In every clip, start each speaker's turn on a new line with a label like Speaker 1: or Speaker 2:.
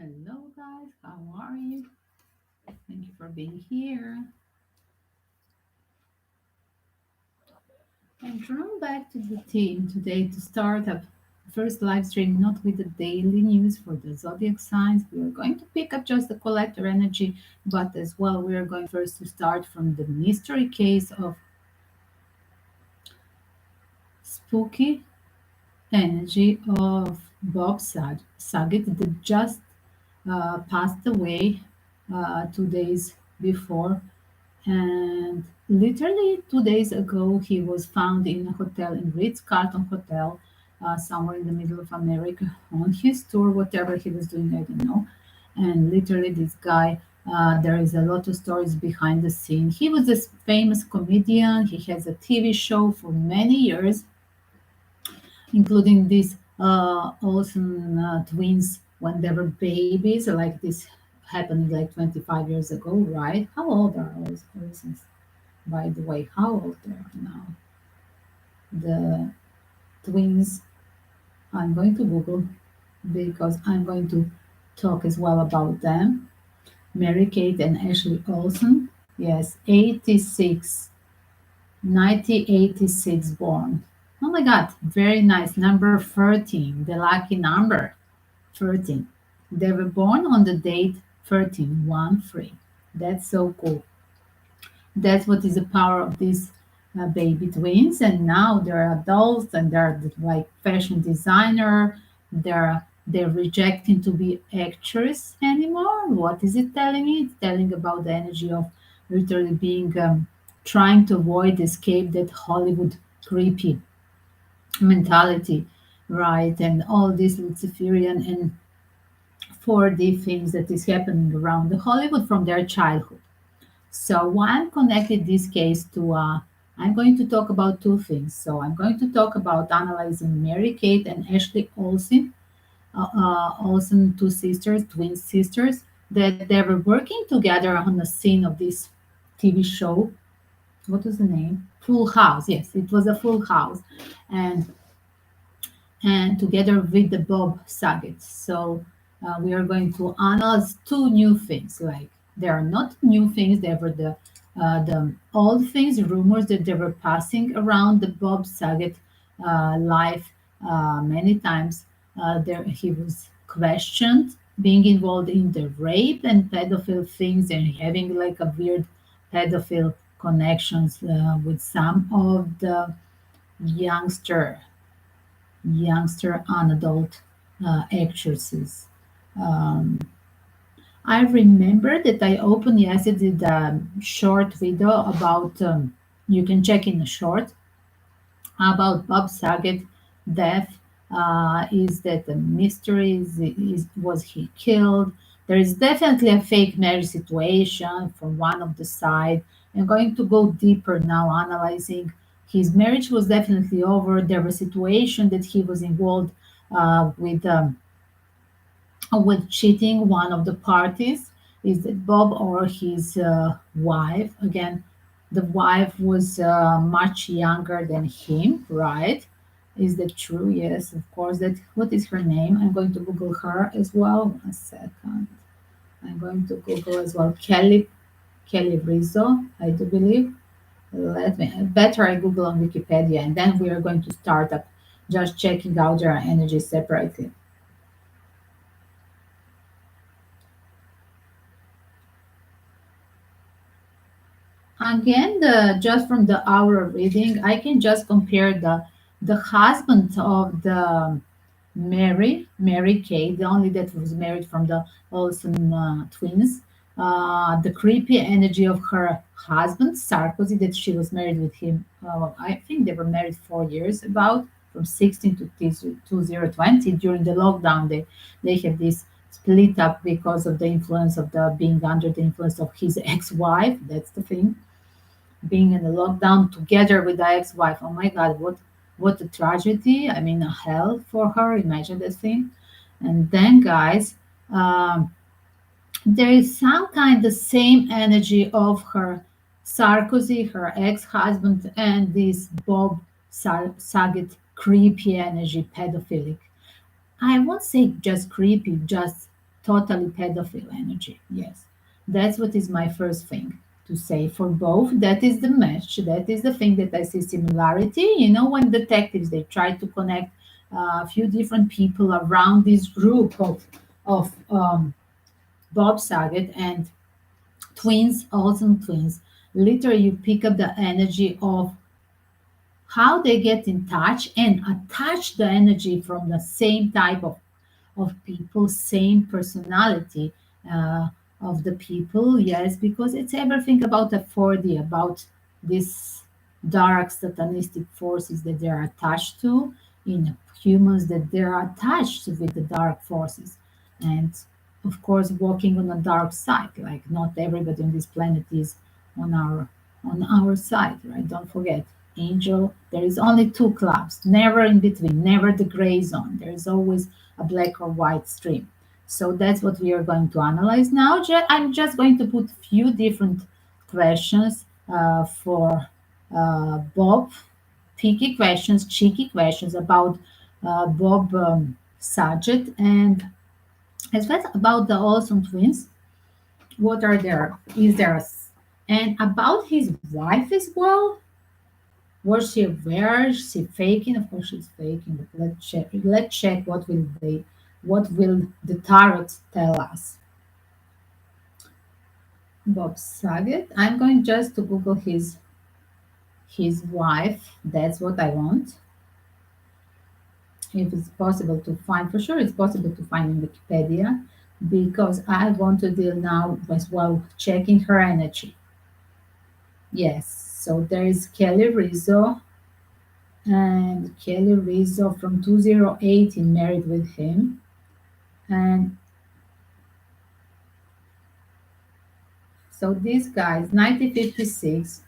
Speaker 1: Hello, guys. How are you? Thank you for being here. And drawn back to the theme today to start up first live stream, not with the daily news for the zodiac signs. We are going to pick up just the collector energy, but as well, we are going first to start from the mystery case of spooky energy of Saget that just passed away 2 days before. And literally 2 days ago, he was found in a hotel in Ritz-Carlton Hotel, somewhere in the middle of America, on his tour, whatever he was doing, I don't know. And literally, this guy, there is a lot of stories behind the scene. He was a famous comedian. He has a TV show for many years, including these Olsen twins when they were babies. Like this happened like 25 years ago, right? How old are Olsens? By the way, how old they are now? The twins, I'm going to Google because I'm going to talk as well about them. Mary Kate and Ashley Olsen. Yes, 86, 1986 born. Oh my God, very nice. Number 13, the lucky number 13. They were born on the date 13, 1 3. That's so cool. That's what is the power of these baby twins. And now they're adults and they're like fashion designer. They're rejecting to be actress anymore. What is it telling me? It's telling about the energy of literally being trying to avoid escape that Hollywood creepy mentality, right? And all this Luciferian and 4D things that is happening around the Hollywood from their childhood. So why I'm connected this case to, I'm going to talk about two things. So I'm going to talk about analyzing Mary Kate and Ashley Olsen, Olsen two sisters, twin sisters, that they were working together on the scene of this TV show. What was the name? Full House. Yes, it was a Full House, and together with the Bob Saget. So we are going to analyze two new things. Like they are not new things; they were the old things, rumors that they were passing around the Bob Saget life many times. There he was questioned being involved in the rape and pedophile things and having like a weird pedophile connections with some of the youngster unadult actresses. Um, I remember that I opened yesterday the short video about, you can check in the short, about Bob Saget death. Is that a mystery? Was he killed? There is definitely a fake marriage situation from one of the side. I'm going to go deeper now, analyzing his marriage was definitely over. There was a situation that he was involved with cheating. One of the parties is that Bob or his wife. Again, the wife was much younger than him, right? Is that true? Yes, of course. That what is her name? I'm going to Google her as well. A second. I'm going to Google as well. Kelly Rizzo, I do believe. Let me better I Google on Wikipedia, and then we are going to start up just checking out their energy separately. Again, just from the hour of reading, I can just compare the husband of the Mary Kay, the only that was married from the Olsen twins, the creepy energy of her husband, Sarkozy, that she was married with him. I think they were married 4 years, about from 16 to 2020 during the lockdown. They had this split up because of the influence of the being under the influence of his ex-wife. That's the thing, being in the lockdown together with the ex-wife. Oh my God, what a tragedy! I mean, a hell for her. Imagine that thing. And then, guys, um, there is some kind the same energy of her Sarkozy, her ex-husband, and this Bob Saget creepy energy, pedophilic. I won't say just creepy, just totally pedophile energy. Yes, that's what is my first thing to say for both. That is the match. That is the thing that I see similarity. When detectives they try to connect a few different people around this group of Bob Saget and twins, Olsen twins. Literally, you pick up the energy of how they get in touch and attach the energy from the same type of people, same personality uh, of the people. Yes, because it's everything about a 4D, about this dark satanistic forces that they're attached to in humans, that they're attached with the dark forces. And of course, walking on a dark side, like not everybody on this planet is on our side, right? Don't forget, angel, there is only two clubs, never in between, never the gray zone. There is always a black or white stream. So that's what we are going to analyze now. I'm just going to put few different questions for Bob, picky questions, cheeky questions about Bob Saget, and as well about the Olsen twins. What are there? Is there and about his wife as well? Was she aware? Is she faking? Of course, she's faking. But let's check. Let's check what will the tarot tell us? Bob Saget. I'm going just to Google his wife. That's what I want. If it's possible to find, for sure, it's possible to find in Wikipedia because I want to deal now as well checking her energy. Yes. So there is Kelly Rizzo, and Kelly Rizzo from 2018 married with him. And so this guy is 1956,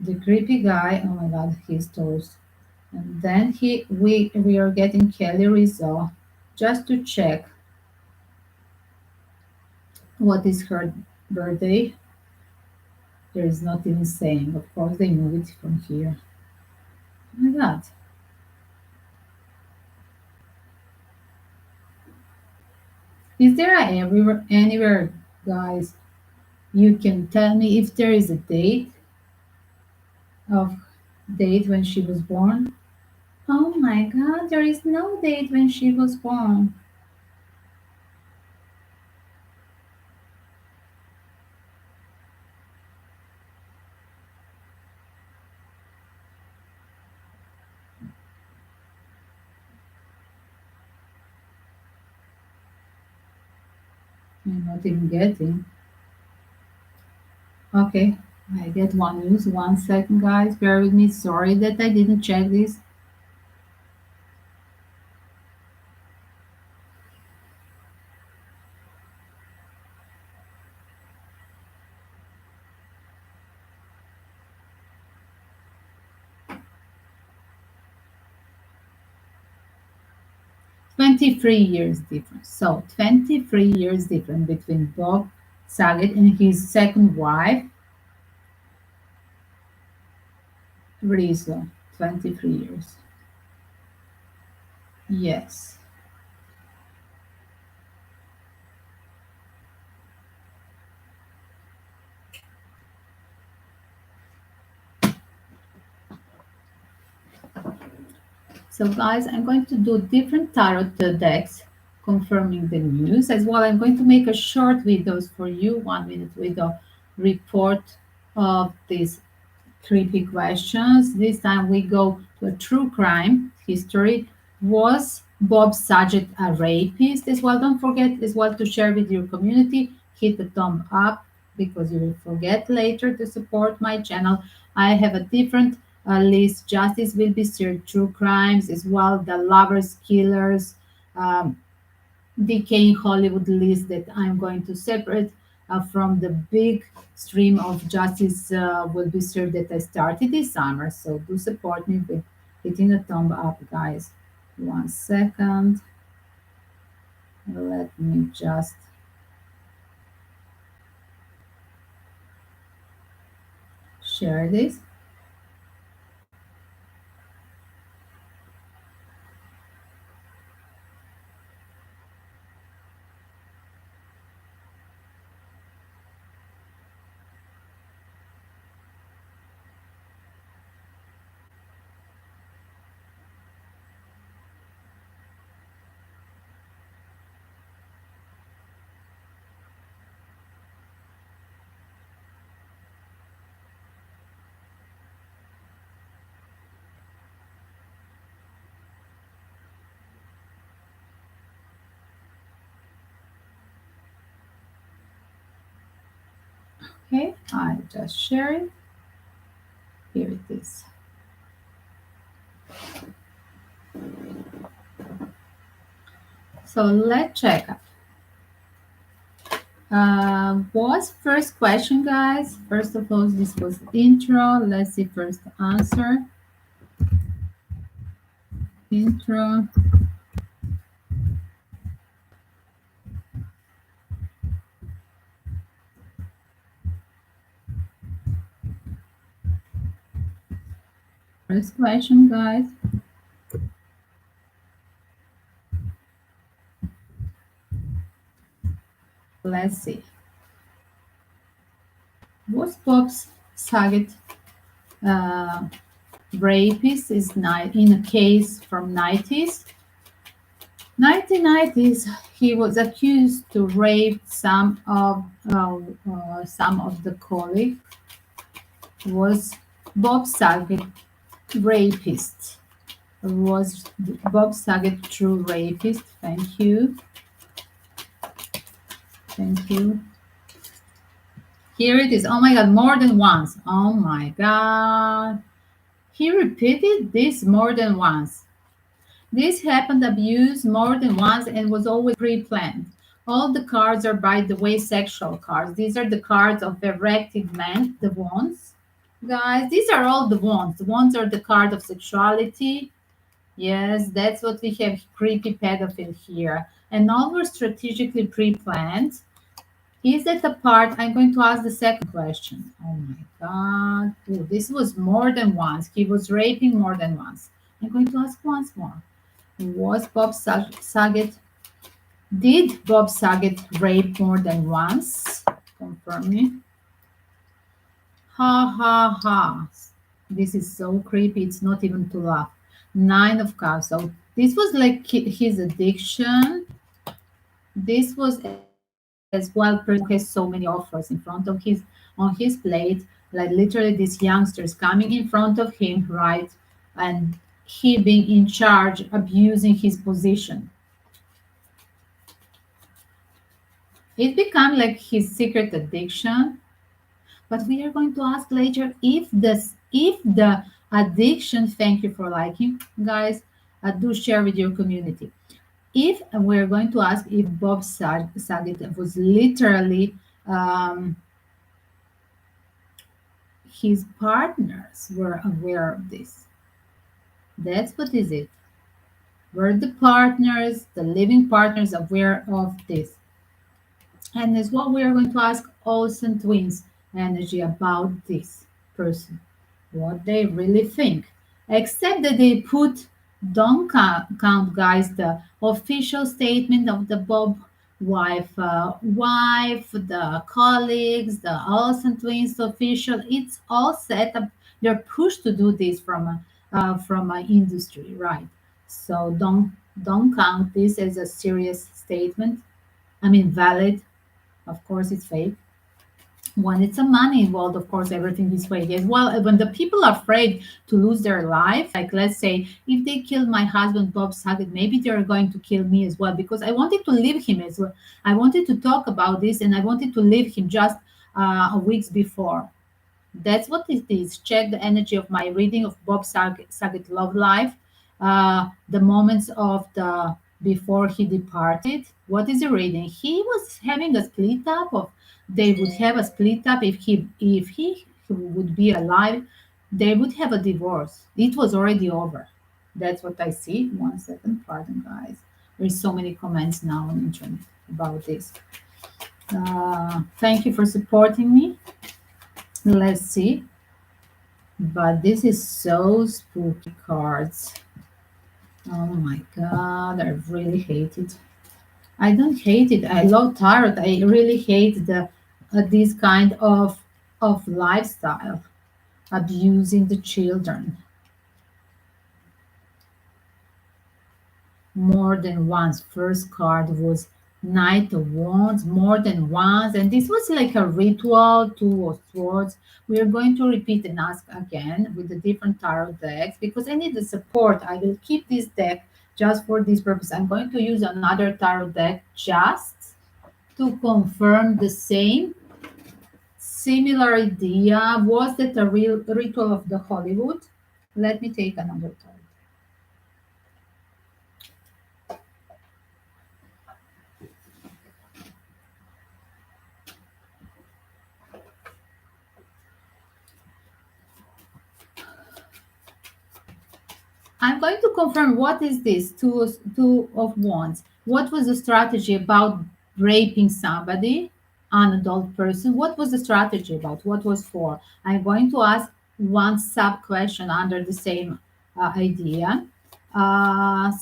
Speaker 1: the creepy guy. Oh my God, he's toast. And then we are getting Kelly Rizzo just to check what is her birthday. There is not even saying. Of course, they move it from here. Oh my God. Is there anywhere, guys, you can tell me if there is a of date when she was born? Oh my God, there is no date when she was born. I'm not even getting. Okay, I get one news. 1 second, guys. Bear with me. Sorry that I didn't check this. 23 years difference. So 23 years difference between Bob Saget and his second wife, Rizzo. 23 years. Yes. So guys, I'm going to do different tarot decks confirming the news as well. I'm going to make a short videos for you, 1 minute video report of these creepy questions. This time we go to a true crime history. Was Bob Saget a rapist as well? Don't forget as well to share with your community. Hit the thumb up because you will forget later to support my channel. I have a different list. Justice will be served. True crimes as well. The lovers, killers. Decaying Hollywood list that I'm going to separate from the big stream of justice will be served that I started this summer. So do support me with hitting a thumb up, guys. 1 second. Let me just share this. Okay, I just share it. Here it is. So let's check. What's first question, guys? First of all, this was intro. Let's see first answer. Intro. First question, guys. Let's see. Was Bob's Saget uh, rapist is in a case from 90s? 1990s, he was accused to rape some of the colleagues. Was Bob Saget rapist? Was Bob Saget true rapist? Thank you. Thank you. Here it is. Oh my God, more than once. Oh my God. He repeated this more than once. This happened abuse more than once and was always pre-planned. All the cards are, by the way, sexual cards. These are the cards of erected men, the wands. Guys, these are all the wands. The wands are the card of sexuality. Yes, that's what we have, creepy pedophile here. And all were strategically pre-planned. Is that the part? I'm going to ask the second question. Oh my God. Ooh, this was more than once. He was raping more than once. I'm going to ask once more. Was Bob Saget, did Bob Saget rape more than once? Confirm me. Ha ha ha. This is so creepy. It's not even to laugh. Nine of Cups. So this was like his addiction. This was as well, person who has so many offers in front of his on his plate, like literally these youngsters coming in front of him, right? And he being in charge, abusing his position. It became like his secret addiction. But we are going to ask later if the addiction, thank you for liking, guys, do share with your community. If we're going to ask if Bob Saget was literally his partners were aware of this. That's what is it. Were the partners, the living partners, aware of this? And as well, we are going to ask Olsen twins energy about this person, what they really think. Except that they put, don't count, guys, the official statement of the Bob wife, the colleagues, the Olsen twins official. It's all set up. They're pushed to do this from an industry, right? So don't count this as a serious statement. I mean, valid. Of course, it's fake. When it's a money involved, of course, everything is fake as well. When the people are afraid to lose their life, like let's say, if they kill my husband, Bob Saget, maybe they're going to kill me as well because I wanted to leave him as well. I wanted to talk about this and I wanted to leave him just weeks before. That's what it is. Check the energy of my reading of Bob Saget Love Life. The moments of the before he departed. What is the reading? He was having a split up of. They would have a split up if he would be alive. They would have a divorce. It was already over. That's what I see. One second, pardon, guys. There's so many comments now on internet about this. Thank you for supporting me. Let's see. But this is so spooky cards. Oh my God, I really hate it. I don't hate it. I love tarot. I really hate the this kind of lifestyle, abusing the children. More than once. First card was Knight of Wands, more than once. And this was like a ritual, Two of Swords. We are going to repeat and ask again with the different tarot decks because I need the support. I will keep this deck just for this purpose. I'm going to use another tarot deck just to confirm the Similar idea. Was that a real ritual of the Hollywood? Let me take another card. I'm going to confirm what is this two of wands. What was the strategy about raping somebody, an adult person? What was the strategy about? What was for? I'm going to ask one sub question under the same idea.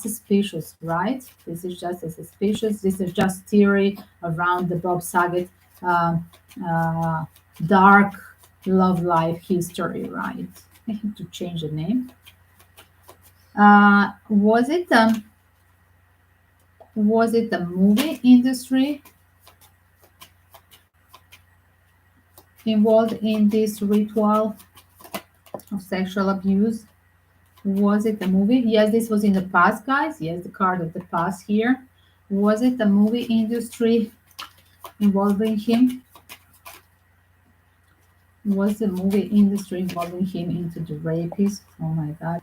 Speaker 1: Suspicious, right? This is just a suspicious. This is just theory around the Bob Saget uh, uh, dark love life history, right? I have to change the name. Was it the movie industry involved in this ritual of sexual abuse? Was it a movie? Yes, this was in the past, guys. Yes, the card of the past here. Was it the movie industry involving him? Was the movie industry involving him into the rapist? Oh my God.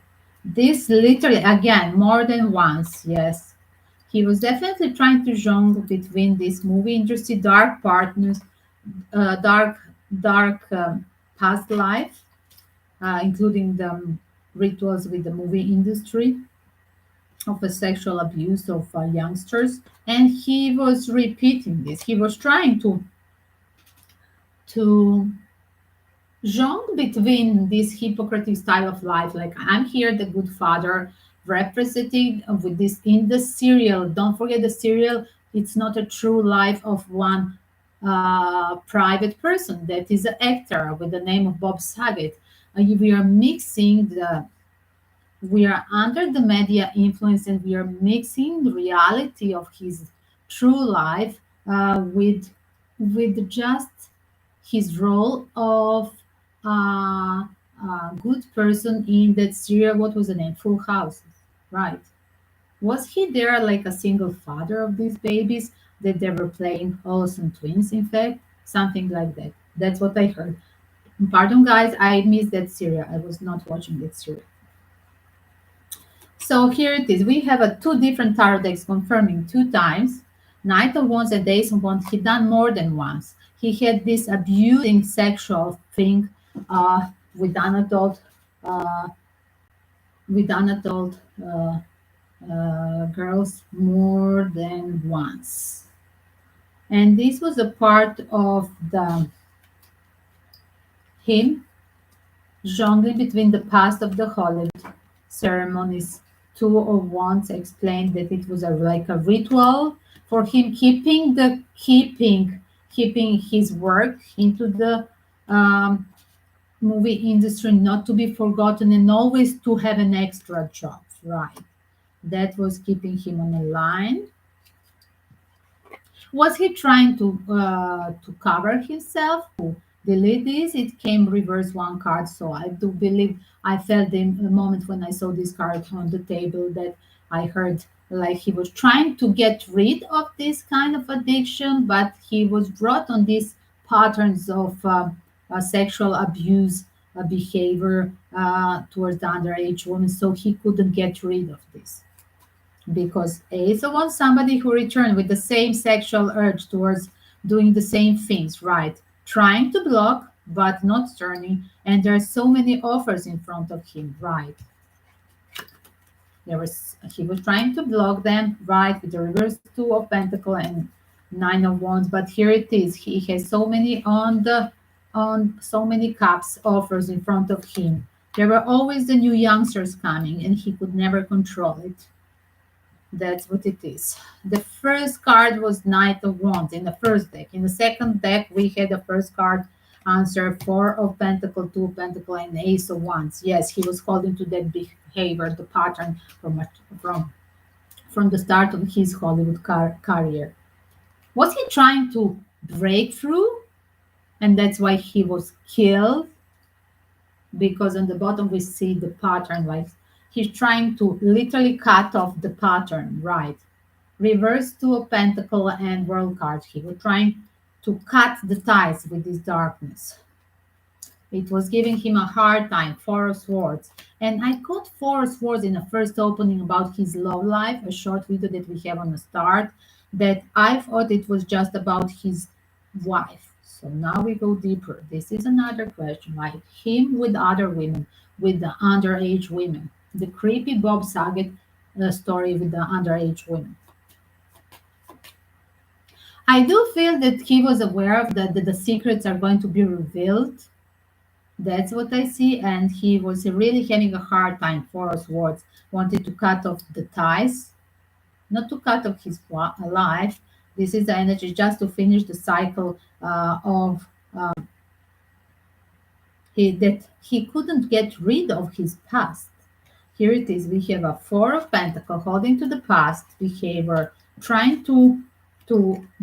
Speaker 1: This literally, again, more than once, yes. He was definitely trying to jongle between this movie industry, dark partners, dark, dark past life, including the rituals with the movie industry of a sexual abuse of youngsters. And he was repeating this. He was trying to jongle between this hypocritical style of life, like I'm here, the good father, representing with this in the serial. Don't forget the serial. It's not a true life of one private person that is an actor with the name of Bob Saget. We are mixing the we are under the media influence and we are mixing the reality of his true life with just his role of a good person in that serial. What was the name? Full House, right? Was he there like a single father of these babies that they were playing Olsen twins? In fact, something like that. That's what I heard. Pardon, guys, I missed that serial. I was not watching that serial. So here it is. We have two different tarot decks confirming two times. Knight of Wands and Ace of Wands. He done more than once. He had this abusing sexual thing with an adult, uh, with an adult girls more than once. And this was a part of the him jongling between the past of the Hollywood ceremonies. Two of Wands explained that it was like a ritual for him keeping his work into the um, movie industry, not to be forgotten, and always to have an extra job. Right, that was keeping him on a line. Was he trying to cover himself? To delete this, it came reverse one card. So I do believe I felt the moment when I saw this card on the table that I heard like he was trying to get rid of this kind of addiction, but he was brought on these patterns of sexual abuse behavior towards the underage woman, so he couldn't get rid of this because Ace wants somebody who returned with the same sexual urge towards doing the same things, right? Trying to block, but not turning. And there are so many offers in front of him, right? He was trying to block them, right, with the reverse two of pentacle and nine of wands. But here it is. He has so many on so many cups offers in front of him. There were always the new youngsters coming, and he could never control it. That's what it is. The first card was Knight of Wands in the first deck. In the second deck, we had the first card answer Four of Pentacle, Two of Pentacle, and Ace of Wands. Yes, he was holding to that behavior, the pattern from the start of his Hollywood career. Was he trying to break through? And that's why he was killed? Because on the bottom we see the pattern, like he's trying to literally cut off the pattern, right? Reverse two of pentacle and world card. He was trying to cut the ties with this darkness. It was giving him a hard time, Four of Swords. And I got Four of Swords in the first opening about his love life, a short video that we have on the start, that I thought it was just about his wife. So now we go deeper. This is another question, like him with other women, with the underage women. The creepy Bob Saget story with the underage women. I do feel that he was aware of that the secrets are going to be revealed. That's what I see. And he was really having a hard time for us words, wanted to cut off the ties, not to cut off his life. This is the energy just to finish the cycle of that he couldn't get rid of his past. Here it is. We have a Four of Pentacles holding to the past behavior, trying to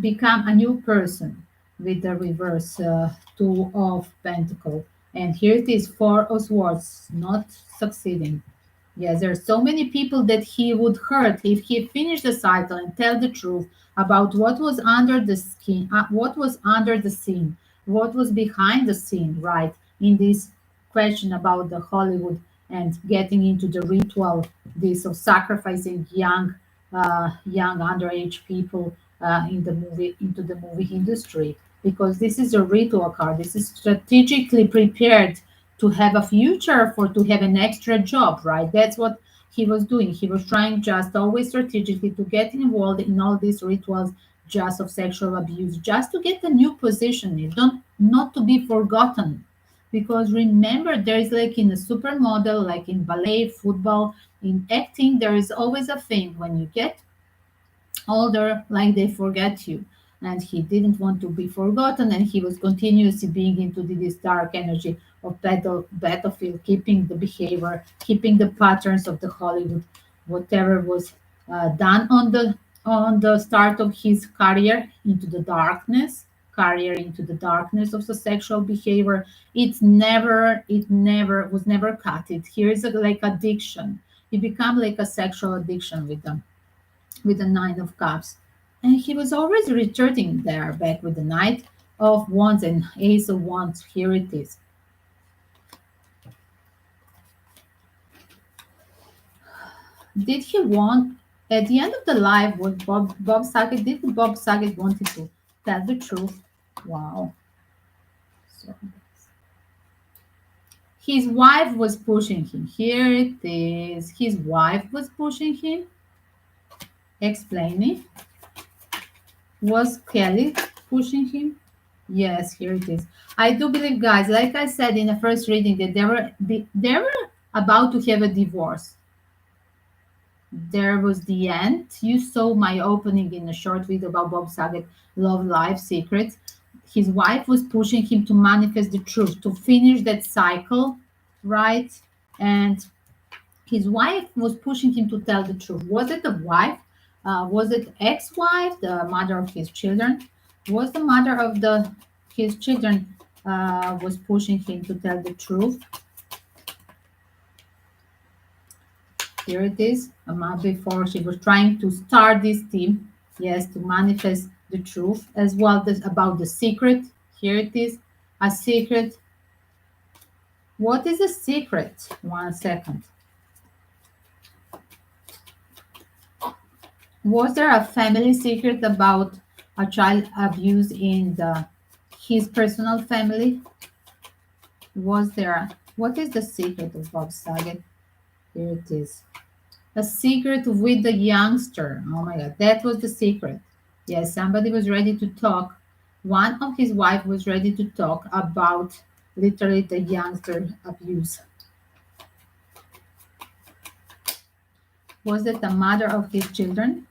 Speaker 1: become a new person with the reverse Two of Pentacles. And here it is, Four of Swords, not succeeding. Yes, there are so many people that he would hurt if he finished the cycle and tell the truth about what was under the skin, what was under the scene, what was behind the scene, right? In this question about the Hollywood and getting into the ritual, this of sacrificing young underage people in the movie into the movie industry, because this is a ritual card. This is strategically prepared to have a future, for to have an extra job, right? That's what he was doing. He was trying just always strategically to get involved in all these rituals just of sexual abuse, just to get a new position, don't not to be forgotten. Because remember, there is like in a supermodel, like in ballet, football, in acting, there is always a thing when you get older, like they forget you. And he didn't want to be forgotten, and he was continuously being into this dark energy of battlefield, keeping the behavior, keeping the patterns of the Hollywood, whatever was done on the start of his career into the darkness, career into the darkness of the sexual behavior. It never was never cut. It here is like addiction. It become like a sexual addiction with the Nine of Cups. And he was always returning there back with the Knight of Wands and Ace of Wands. Here it is. Did he want, at the end of the life, was Bob Saget, did Bob Saget wanted to tell the truth? Wow. So, his wife was pushing him. Here it is. His wife was pushing him. Explain me. Was Kelly pushing him? Yes, here it is. I do believe, guys, like I said in the first reading, that they were about to have a divorce. There was the end. You saw my opening in a short video about Bob Saget, Love Life Secrets. His wife was pushing him to manifest the truth, to finish that cycle, right? And his wife was pushing him to tell the truth. Was it the wife? Was it ex-wife, the mother of his children? Was the mother of his children was pushing him to tell the truth? Here it is. A month before, she was trying to start this team, yes, to manifest the truth as well as about the secret. Here it is, a secret. What is a secret? 1 second. Was there a family secret about a child abuse in his personal family? Was there? What is the secret of Bob Saget? Here it is. A secret with the youngster. Oh my God, that was the secret. Yes, somebody was ready to talk. One of his wife was ready to talk about literally the youngster abuse. Was it the mother of his children?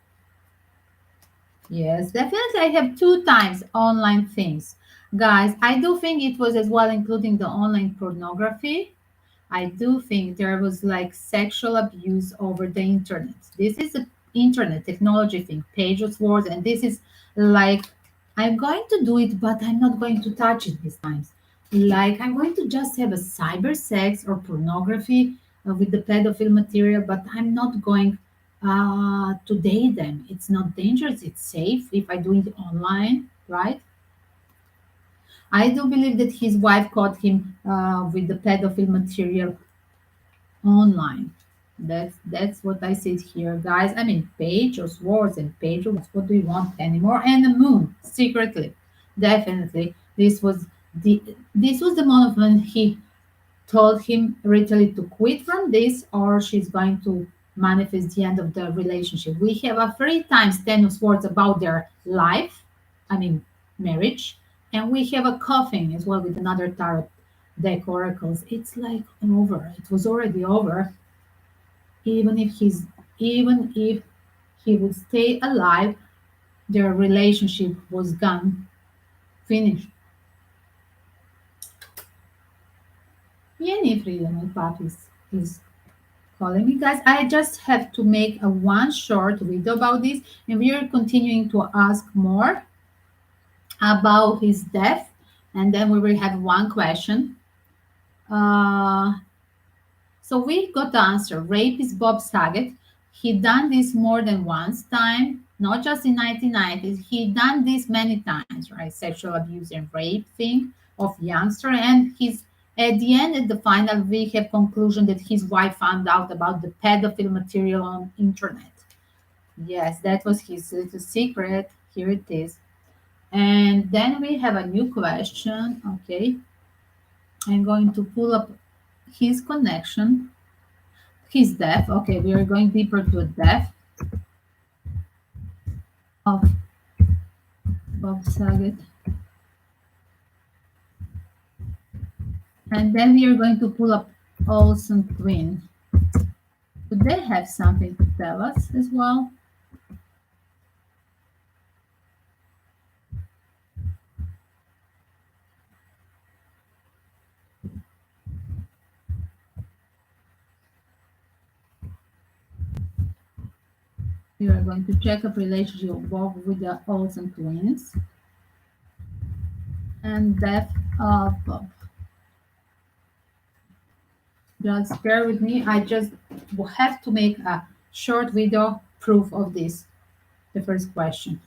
Speaker 1: Yes, definitely. I have 2 times online things. Guys, I do think it was as well including the online pornography. I do think there was like sexual abuse over the internet. This is an internet technology thing, page of swords, and this is like I'm going to do it, but I'm not going to touch it these times. Like I'm going to just have a cyber sex or pornography with the pedophile material, but I'm not going to date them. It's not dangerous. It's safe if I do it online, right? I do believe that his wife caught him with the pedophile material online. That's what I said here, guys. I mean, Page of Swords and Page of Wands. What do you want anymore? And the Moon, secretly, definitely. This was the moment when he told him literally to quit from this, or she's going to manifest the end of the relationship. We have a 3 times Ten of Swords about their life, I mean, marriage, and we have a coffin as well with another tarot deck oracles. It's like over. It was already over. Even if he would stay alive, their relationship was gone, finished. Any freedom and path is calling me, guys. I just have to make a one short video about this, and we are continuing to ask more about his death, and then we will have one question. Uh, So we got the answer. Rape is Bob Saget. He done this more than once time, not just in 1990s. He done this many times, right? Sexual abuse and rape thing of youngster. And he's at the end, at the final, we have conclusion that his wife found out about the pedophile material on internet. Yes, that was his little secret. Here it is. And then we have a new question. Okay, I'm going to pull up his connection. His death. Okay, we are going deeper to a death of Bob Saget. And then we are going to pull up Olsen twin. Do they have something to tell us as well? We are going to check up relationship of Bob with the Olsen twins and death of Bob. Just bear with me. I just have to make a short video proof of this. The first question.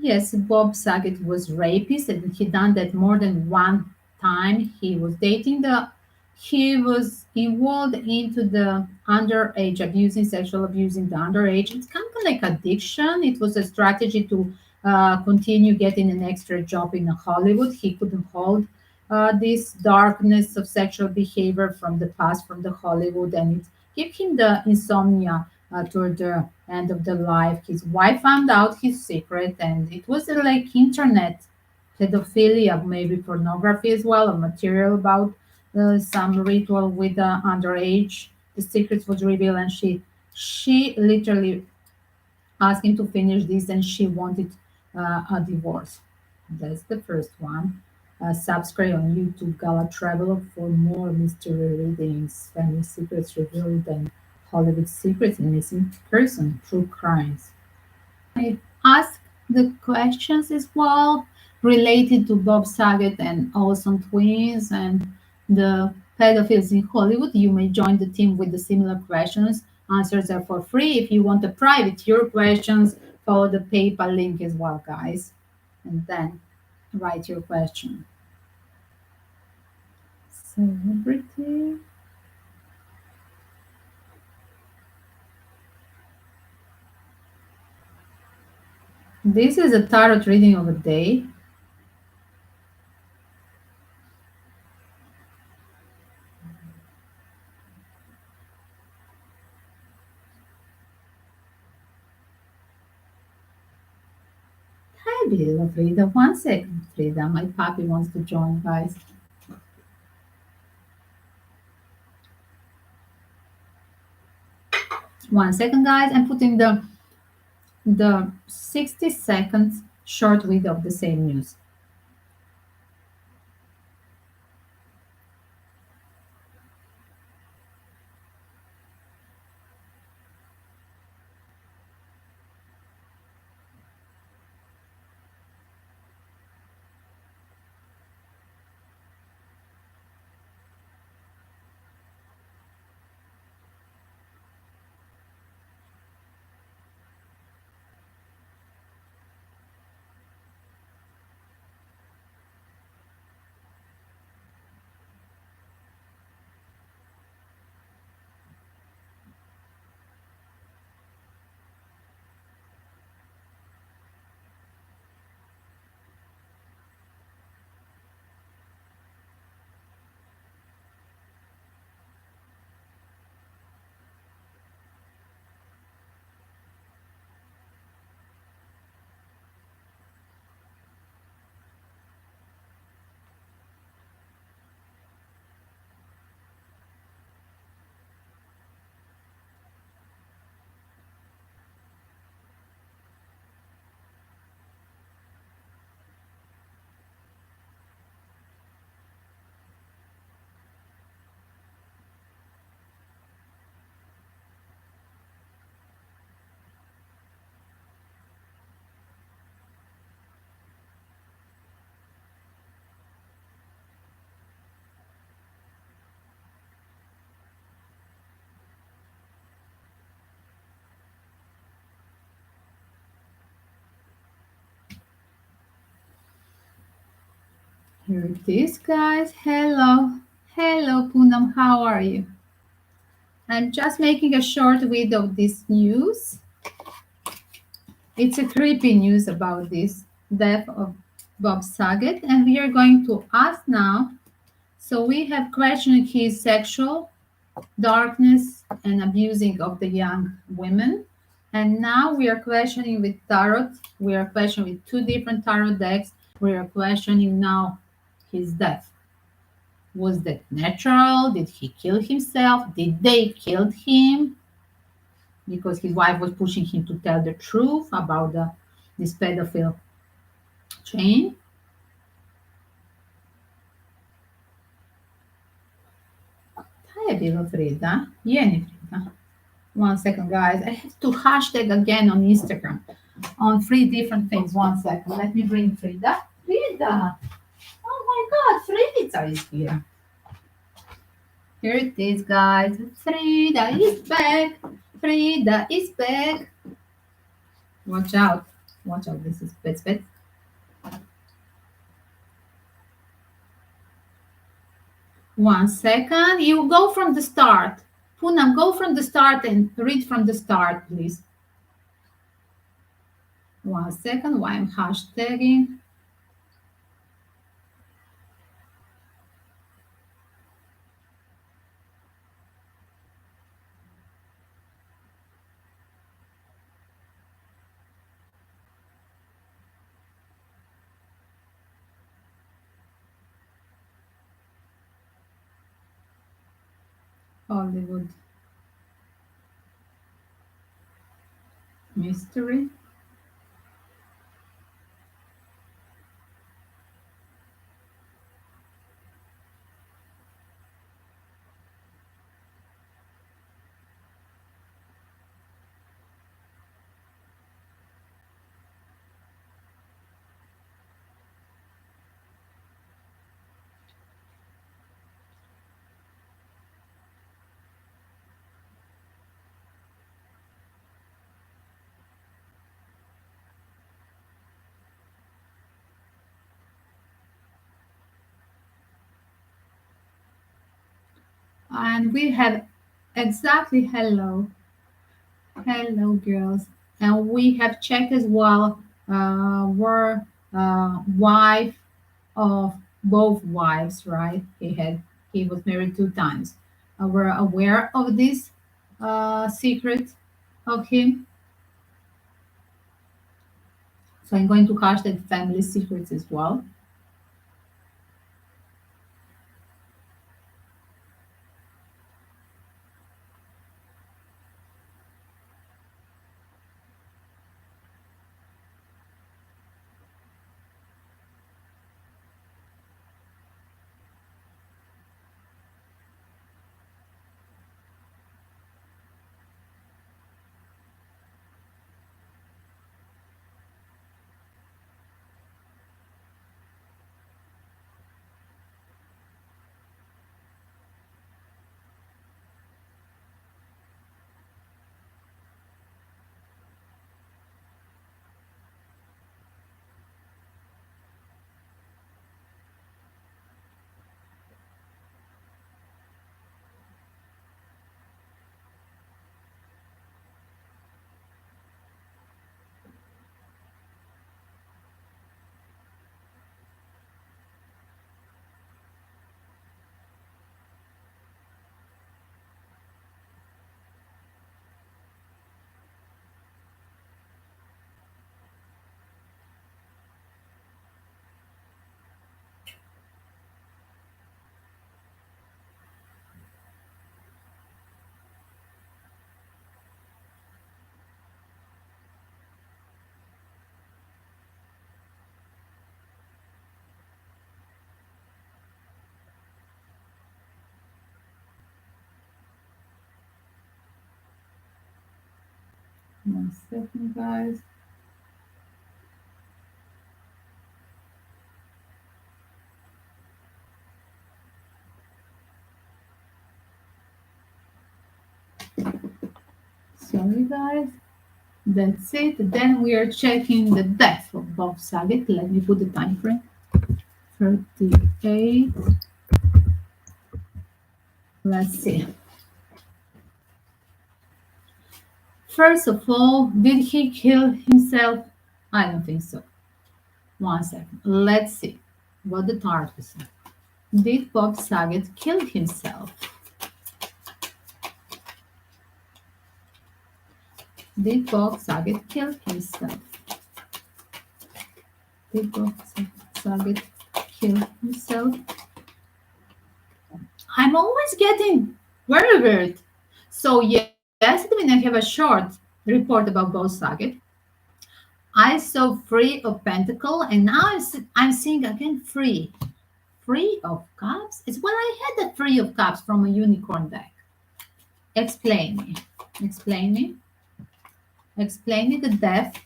Speaker 1: Yes, Bob Saget was rapist, and he done that more than one time. He was involved into the underage abusing, sexual abusing the underage. It's kind of like addiction. It was a strategy to continue getting an extra job in Hollywood. He couldn't hold this darkness of sexual behavior from the past, from the Hollywood, and it gave him the insomnia toward the end of the life. His wife found out his secret, and it was like internet pedophilia, maybe pornography as well, a material about some ritual with the underage. The secret was revealed, and she literally asked him to finish this, and she wanted a divorce. That's the first one. Subscribe on YouTube, Gala Travelogue for more mystery readings, family secrets revealed, and Hollywood secrets and missing person, true crimes. I ask the questions as well related to Bob Saget and Olsen twins and the pedophiles in Hollywood. You may join the team with the similar questions. Answers are for free. If you want a private your questions, follow the PayPal link as well, guys. And then write your question. Celebrity. This is a tarot reading of a day. Hi, beautiful Frida. 1 second, Frida. My puppy wants to join, guys. 1 second, guys. I'm putting the 60 seconds short video of the same news. Here it is, guys. Hello. Hello, Poonam. How are you? I'm just making a short video of this news. It's a creepy news about this death of Bob Saget, and we are going to ask now. So we have questioned his sexual darkness and abusing of the young women, and now we are questioning with tarot. We are questioning with two different tarot decks. We are questioning now his death. Was that natural? Did he kill himself? Did they kill him? Because his wife was pushing him to tell the truth about this pedophile chain. Hi, Viva Frida. Jenny Frida. 1 second, guys. I have to hashtag again on Instagram on three different things. 1 second. Let me bring Frida. Frida. Oh my God, Frida is here. Here it is, guys. Frida is back. Frida is back. Watch out. Watch out. This is pets. 1 second. You go from the start. Poonam, go from the start and read from the start, please. 1 second. While I'm hashtagging. Hollywood mystery. And we have exactly hello girls. And we have checked as well were wife of both wives, right? He was married 2 times. We're aware of this secret of him. So I'm going to hashtag family secrets as well. One second, guys. Sorry, guys. That's it. Then we are checking the depth of Bob Saget. Let me put the time frame. 38. Let's see. First of all, did he kill himself? I don't think so. One second. Let's see what the article said. Did Bob Saget kill himself? Did Bob Saget kill himself? Did Bob Saget kill himself? I'm always getting very weird. So yes, when I have a short report about Bob Saget, I saw Free of Pentacle, and now I'm seeing again Free of Cups. It's when I had the Free of Cups from a unicorn deck. Explain me. Explain me. Explain me the depth.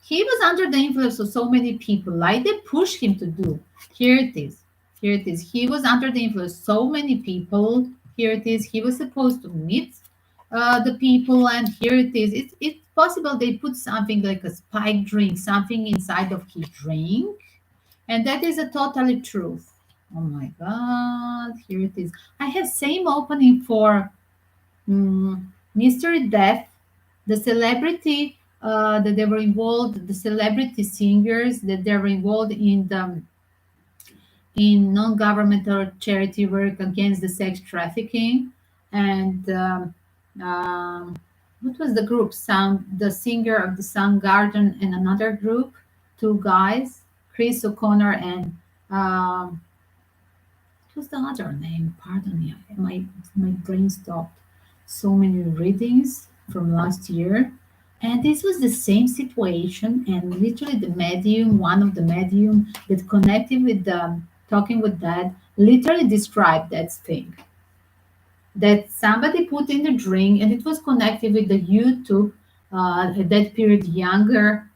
Speaker 1: He was under the influence of so many people, like they pushed him to do. Here it is. Here it is. He was under the influence of so many people. Here it is. He was supposed to meet the people, and here it is. It's possible they put something like a spike drink, something inside of his drink, and that is a totally truth. Oh my God! Here it is. I have same opening for Mystery Death, the celebrity that they were involved, the celebrity singers that they were involved in non-governmental charity work against the sex trafficking, and what was the group? The singer of the Soundgarden and another group, two guys, Chris O'Connor and what's the other name? Pardon me, my brain stopped. So many readings from last year, and this was the same situation. And literally, the medium, one of the medium that connected with the talking with dad, literally described that thing that somebody put in the drink, and it was connected with the YouTube. At that period, youngster,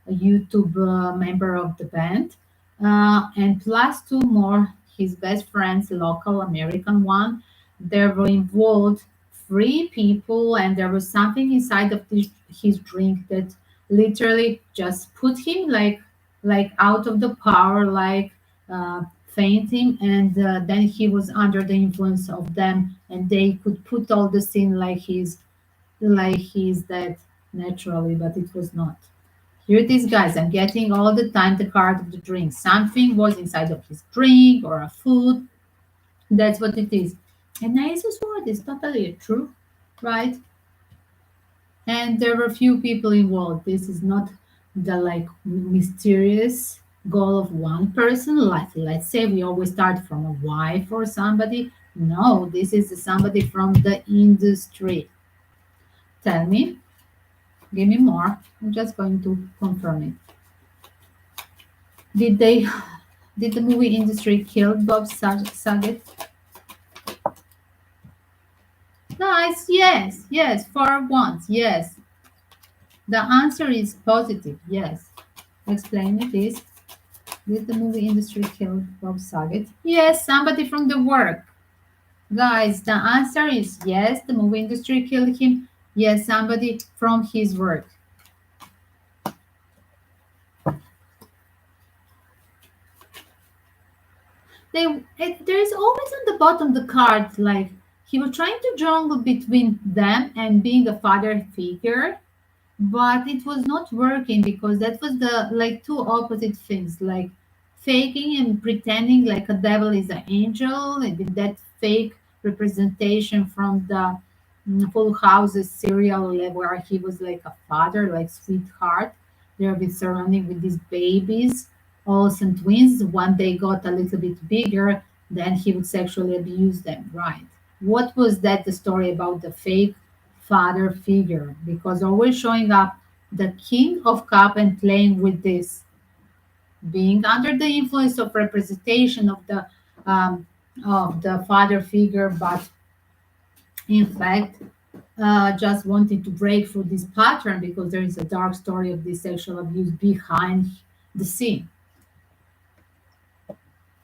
Speaker 1: a YouTube member of the band, and plus two more his best friends, local American one. They were involved, three people, and there was something inside of his drink that literally just put him like out of the power, like fainting, and then he was under the influence of them, and they could put all the scene like he's dead naturally, but it was not. Here it is, guys. I'm getting all the time the card of the drink. Something was inside of his drink or a food. That's what it is. And Ace of Swords is totally true, right? And there were few people involved. This is not the like mysterious goal of one person. Like let's say we always start from a wife or somebody. No, this is somebody from the industry. Tell me, give me more. I'm just going to confirm it. Did they? Did the movie industry kill Bob Saget? Guys, yes, yes, for once, yes. The answer is positive, yes. Explain me this. Did the movie industry kill Bob Saget? Yes, somebody from the work. Guys, the answer is yes, the movie industry killed him. Yes, somebody from his work. There is always on the bottom the card like he was trying to jungle between them and being a father figure, but it was not working because that was the like two opposite things, like faking and pretending like a devil is an angel, and with that fake representation from the Full House's serial where he was like a father, like sweetheart. They'll be surrounding with these babies, Olsen twins. When they got a little bit bigger, then he would sexually abuse them, right? What was that the story about the fake father figure? Because always showing up the king of cup and playing with this, being under the influence of representation um, of the father figure, but in fact just wanting to break through this pattern because there is a dark story of this sexual abuse behind the scene.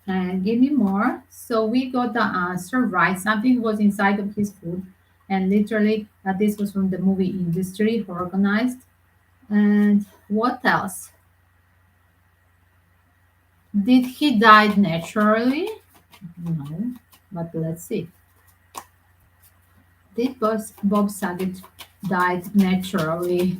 Speaker 1: And give me more. So we got the answer right. Something was inside of his food, and literally, this was from the movie industry, organized. And what else? Did he die naturally? No, but let's see. Did Bob Saget died naturally?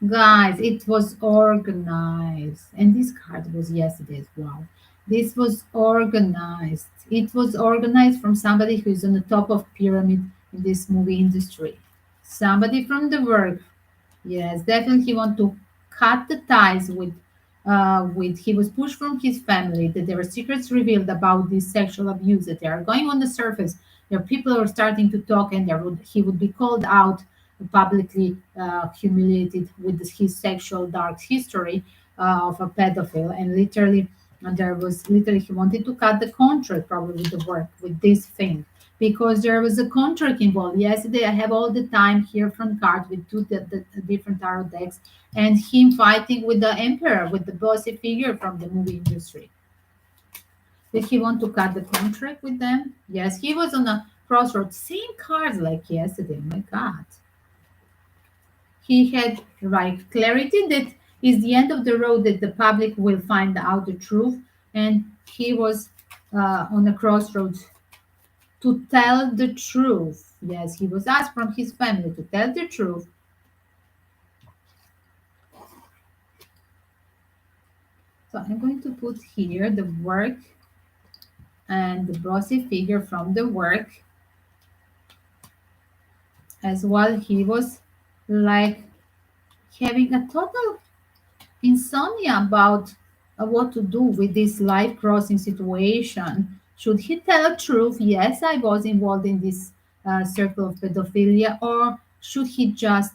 Speaker 1: Guys, it was organized. And this card was yesterday as well. This was organized. It was organized from somebody who is on the top of pyramid in this movie industry. Somebody from the work. Yes, definitely want to cut the ties with he was pushed from his family, that there were secrets revealed about this sexual abuse, that they are going on the surface. There are people who are starting to talk, and he would be called out publicly, humiliated with his sexual dark history of a pedophile. And literally, there was literally he wanted to cut the contract probably with the work with this thing because there was a contract involved. Yesterday, I have all the time here from cards with two the different tarot decks, and him fighting with the emperor, with the bossy figure from the movie industry. Did he want to cut the contract with them? Yes, he was on a crossroads. Same cards like yesterday. My God. He had right clarity that is the end of the road, that the public will find out the truth, and he was on a crossroads to tell the truth. Yes, he was asked from his family to tell the truth. So I'm going to put here the work and the bossy figure from the work as well. He was like having a total insomnia about what to do with this life crossing situation. Should he tell the truth? Yes, I was involved in this circle of pedophilia, or should he just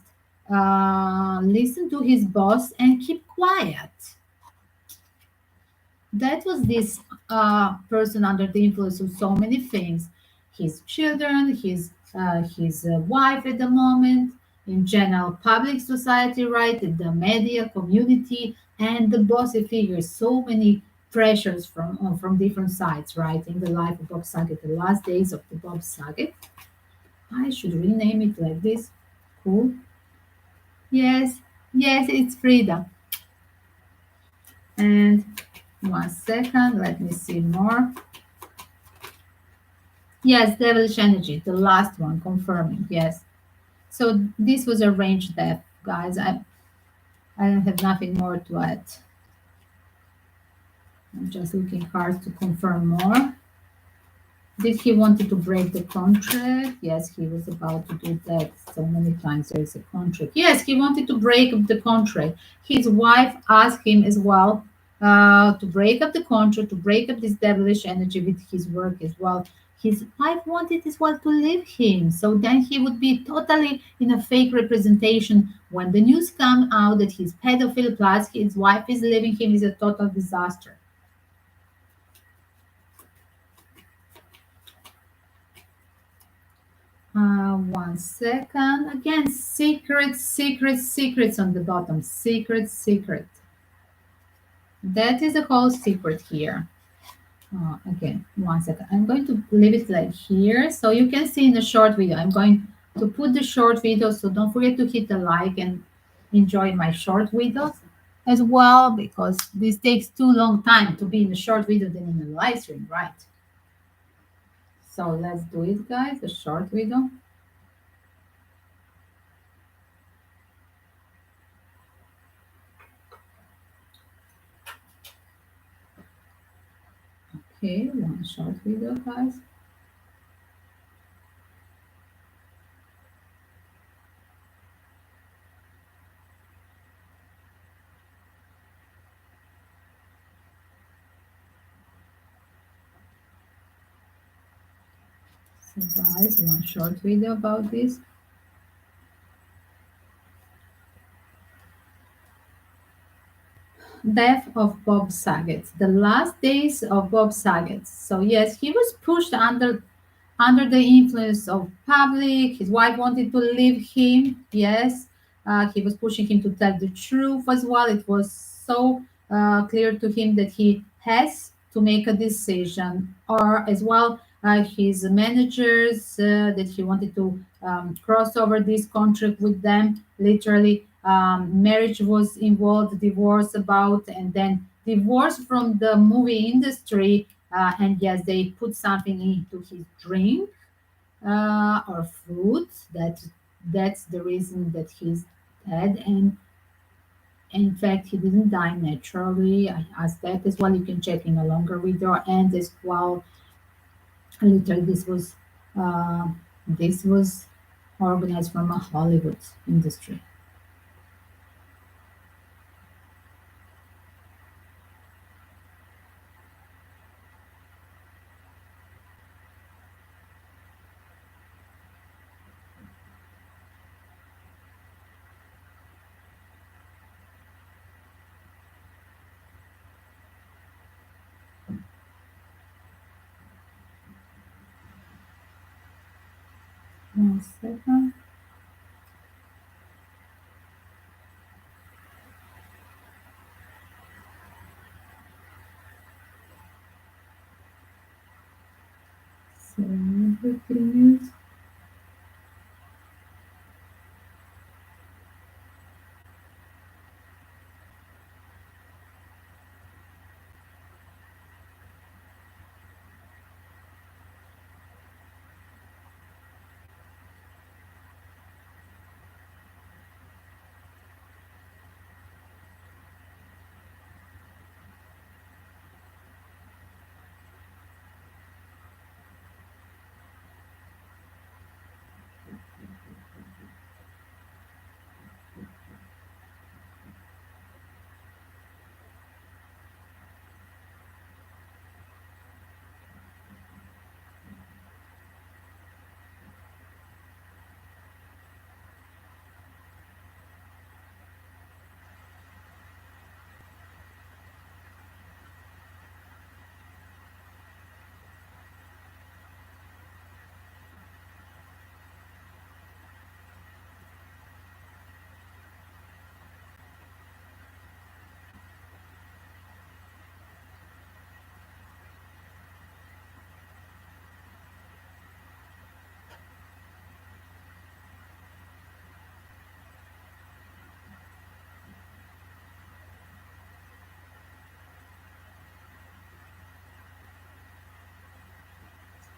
Speaker 1: listen to his boss and keep quiet? That was this person under the influence of so many things: his children, his wife at the moment, in general public society, right, the media community, and the bossy figures. So many pressures from different sides, right, in the life of Bob Saget, the last days of the Bob Saget. I should rename it like this. Cool. Yes, yes, it's freedom. And 1 second, let me see more. Yes, devilish energy, the last one, confirming. Yes. So this was a range death, guys. I don't have nothing more to add. I'm just looking hard to confirm more. Did he wanted to break the contract? Yes, he was about to do that. So many times there is a contract. Yes, he wanted to break up the contract. His wife asked him as well to break up the contract, to break up this devilish energy with his work as well. His wife wanted as well to leave him. So then he would be totally in a fake representation. When the news come out that he's pedophile plus his wife is leaving him, is a total disaster. 1 second. Again, secrets on the bottom. Secret. That is the whole secret here. Again, 1 second. I'm going to leave it like here so you can see in the short video. I'm going to put the short video, so don't forget to hit the like and enjoy my short videos as well, because this takes too long time to be in a short video than in a live stream, right? So let's do it, guys, a short video. Okay, one short video, guys. So guys, one short video about this. Death of Bob Saget, the last days of Bob Saget. So yes, he was pushed under under the influence of public. His wife wanted to leave him. Yes, he was pushing him to tell the truth as well. It was so clear to him that he has to make a decision, or as well his managers that he wanted to cross over this contract with them. Literally, marriage was involved, divorce about, and then divorce from the movie industry. And yes, they put something into his drink or food. That's the reason that he's dead. And in fact, he didn't die naturally. I asked that as well. You can check in a longer video. And as well, literally, uh, this was organized from a Hollywood industry. One second. Celebrities.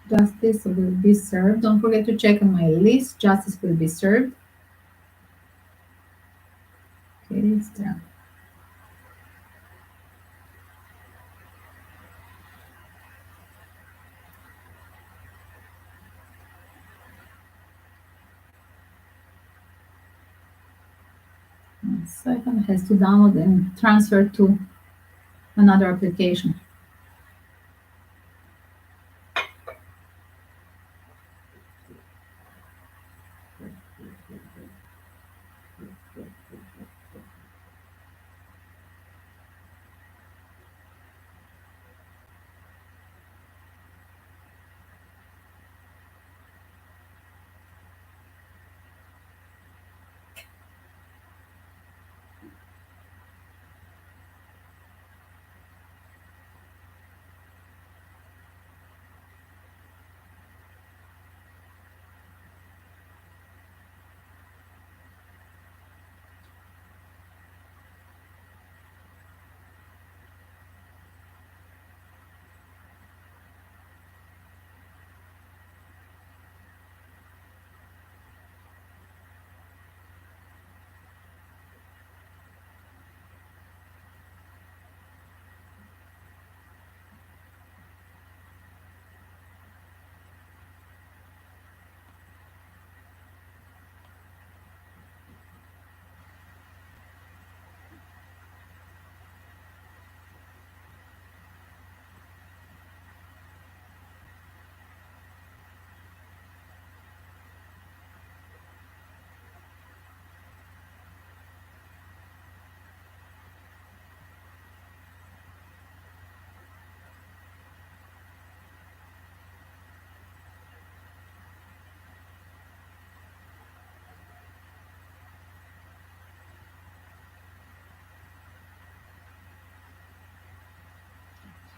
Speaker 1: Justice will be served. Don't forget to check on my list. Justice will be served. Okay, it's there. One second, it has to download and transfer to another application.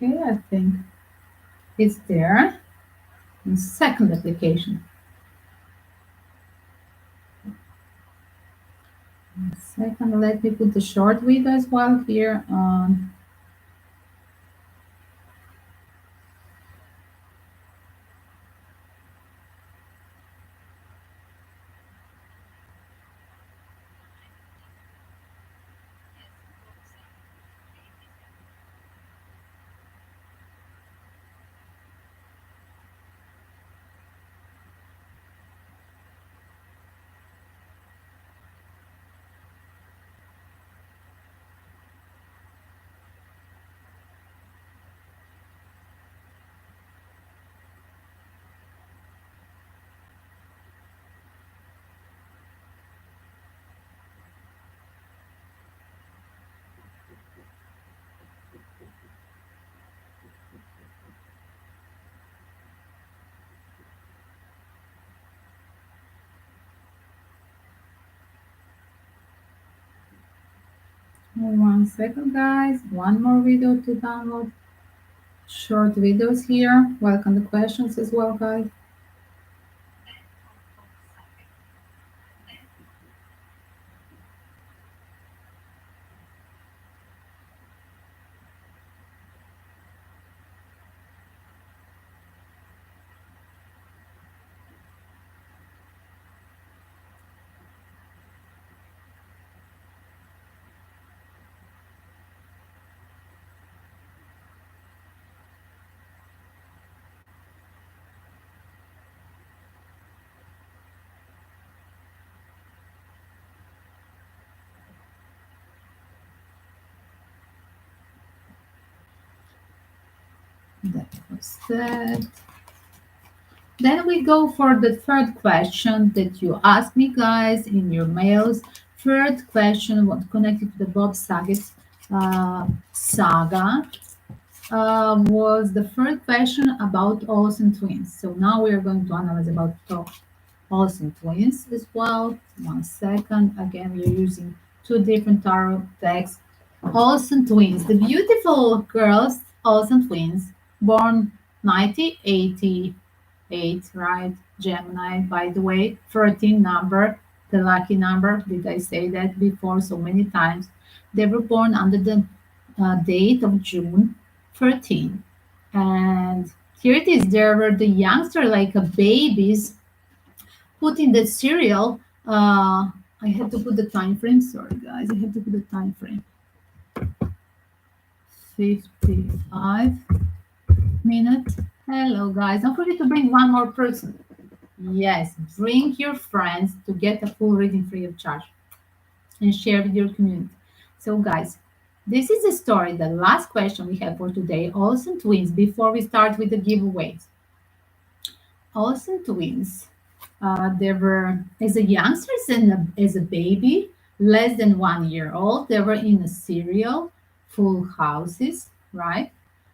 Speaker 1: Okay, I think it's there. And second application. Second, let me put the short video as well here on. 1 second, guys. One more video to download. Short videos here. Welcome the questions as well, guys. That was that. Then we go for the third question that you asked me, guys, in your mails. Third question was connected to the Bob Saget saga. Was the third question about Olsen twins. So now we are going to analyze about Olsen twins as well. 1 second. Again, we're using two different tarot decks. Olsen twins, the beautiful girls, Olsen twins, born 1988, right? Gemini, by the way, 13 number, the lucky number. Did I say that before so many times? They were born under the date of June 13. And here it is. There were the youngster, like a babies, put in the cereal. I had to put the time frame. Sorry, guys. I had to put the time frame. 55 minutes. Hello, guys. Don't forget to bring one more person. Yes, bring your friends to get a full reading free of charge and share with your community. So, guys, this is the story, the last question we have for today. Olsen twins, before we start with the giveaways. Olsen twins, they were, as a youngsters and as a baby, less than 1 year old, they were in a serial, Full Houses, right?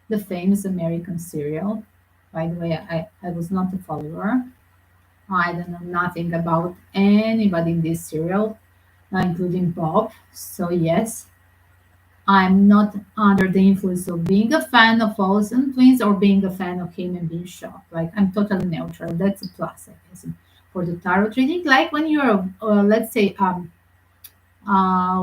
Speaker 1: The famous American serial. By the way, I was not a follower. I don't know nothing about anybody in this serial, including Bob. So, yes, I'm not under the influence of being a fan of Olsen twins or being a fan of him and being shocked. Like, I'm totally neutral. That's a plus, I guess, for the tarot reading. Like when you're, let's say,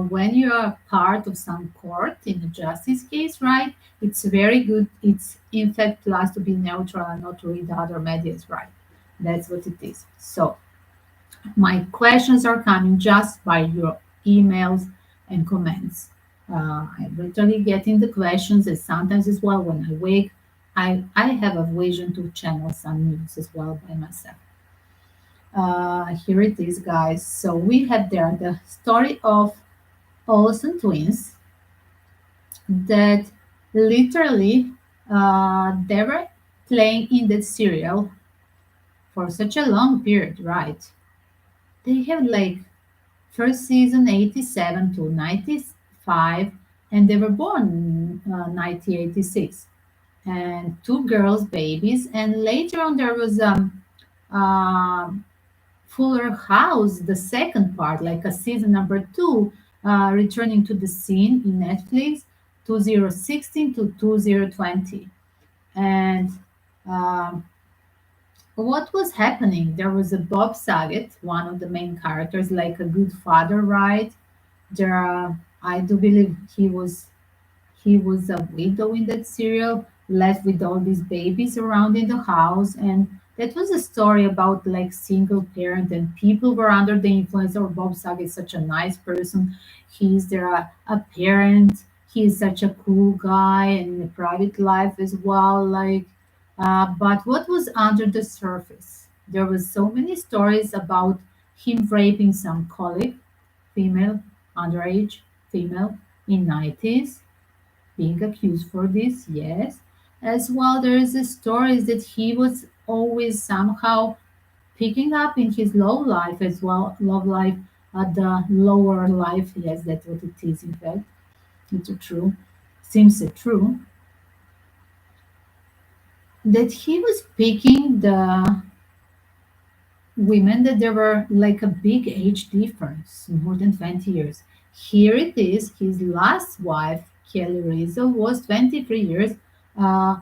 Speaker 1: when you are part of some court in a justice case, right? It's very good. It's in fact plus to be neutral and not to read other medias, right? That's what it is. So my questions are coming just by your emails and comments. I'm literally getting the questions, and sometimes as well when I wake, I have a vision to channel some news as well by myself. Here it is, guys. So we have there the story of Olsen twins that literally they were playing in that serial for such a long period, right? They have like first season 87 to 95, and they were born 1986, and two girls babies. And later on there was uh, Fuller House, the second part, like a season number two, returning to the scene in Netflix. 2016 to 2020. And um, what was happening? There was a Bob Saget, one of the main characters, like a good father, right? I do believe he was a widow in that serial, left with all these babies around in the house, and that was a story about like single parent and people were under the influence. Or Bob Saget is such a nice person. He's there a parent. He's such a cool guy and in a private life as well. But what was under the surface? There was so many stories about him raping some colleague, female, underage female in 90s, being accused for this, yes. As well, there is a story that he was always somehow picking up in his low life as well, love life, the lower life. Yes, that's what it is. In fact, it's true. Seems true that he was picking the women that there were like a big age difference, more than 20 years. Here it is. His last wife, Kelly Rizzo, was 23 years. Uh,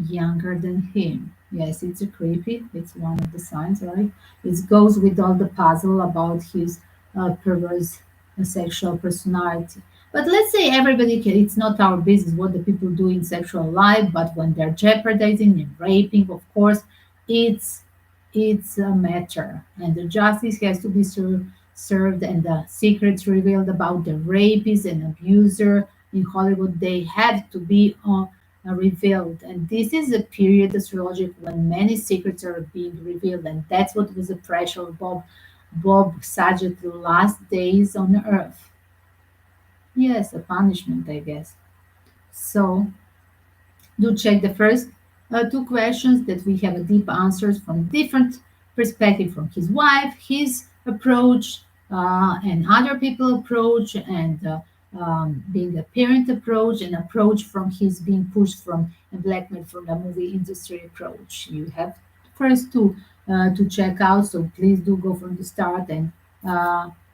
Speaker 1: Younger than him. Yes, it's a creepy. It's one of the signs, right? It goes with all the puzzle about his perverse sexual personality. But let's say everybody can, it's not our business what the people do in sexual life, but when they're jeopardizing and raping, of course, it's it's a matter, and the justice has to be served, and the secrets revealed about the rapist and abuser in Hollywood, they had to be revealed. And this is a period astrologic when many secrets are being revealed, and that's what was the pressure of Bob Saget the last days on Earth. Yes, a punishment, I guess. So do check the first two questions that we have a deep answers from different perspective, from his wife, his approach, and other people approach, and being a parent approach, and approach from his being pushed from and blackmailed from the movie industry approach. You have first two to check out, so please do go from the start. And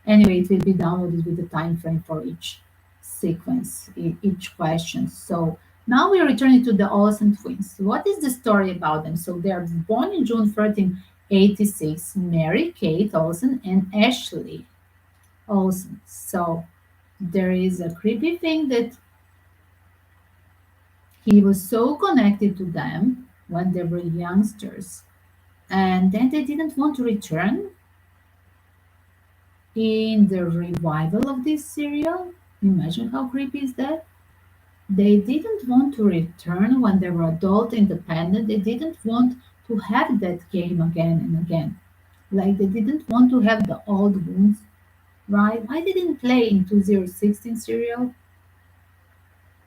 Speaker 1: anyway, it will be downloaded with the time frame for each sequence, each question. So now we are returning to the Olsen twins. What is the story about them? So they are born in June 1386, Mary Kate Olsen and Ashley Olsen. So there is a creepy thing that he was so connected to them when they were youngsters, and then they didn't want to return in the revival of this serial. Imagine how creepy is that? They didn't want to return when they were adult independent. They didn't want to have that game again and again. Like they didn't want to have the old wounds, right? Why they didn't play in 2016 serial?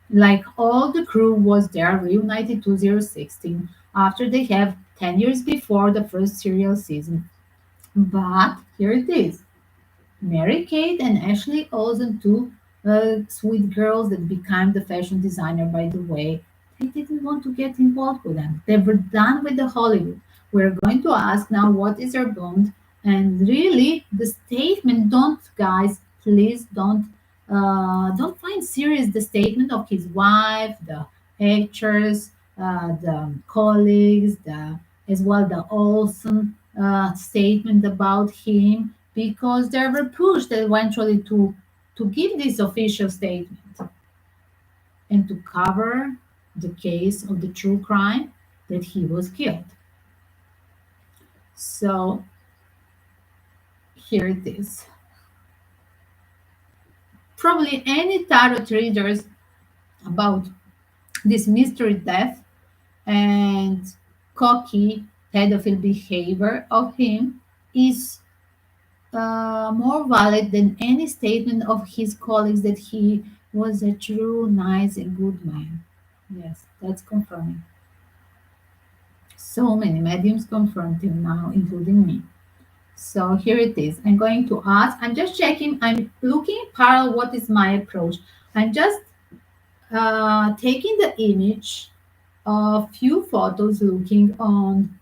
Speaker 1: Like all the crew was there reunited 2016 after they have 10 years before the first serial season. But here it is. Mary Kate and Ashley Olsen, two sweet girls that became the fashion designer, by the way, they didn't want to get involved with them. They were done with the Hollywood. We're going to ask now what is their bond. And really, the statement, don't, guys, please don't find serious the statement of his wife, the actors, the colleagues, as well the Olsen statement about him, because they were pushed eventually to give this official statement and to cover the case of the true crime that he was killed. So here it is. Probably any tarot readers about this mystery death and cocky pedophile behavior of him is more valid than any statement of his colleagues that he was a true, nice, and good man. Yes, that's confirming. So many mediums confirmed him now, including me. So here it is. I'm going to ask, I'm just checking, I'm looking parallel what is my approach. I'm just taking the image of few photos looking on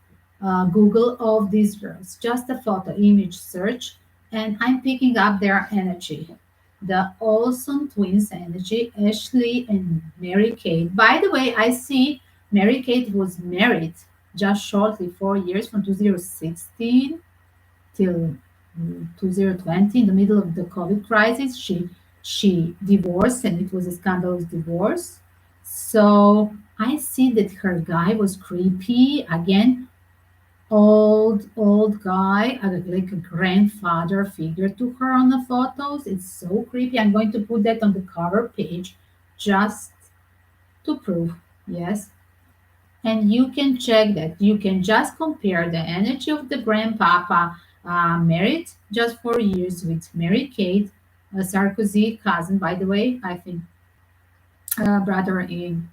Speaker 1: Google of these girls, just a photo image search, and I'm picking up their energy. the Olsen twins energy, Ashley and Mary Kate. By the way, I see Mary Kate was married just shortly 4 years from 2016 till 2020 in the middle of the COVID crisis. She divorced and it was a scandalous divorce. So I see that her guy was creepy again, old guy, like a grandfather figure to her on the photos. It's so creepy. I'm going to put that on the cover page just to prove. Yes. And you can check that. You can just compare the energy of the grandpapa, married just 4 years with Mary Kate, Sarkozy cousin, by the way. I think brother in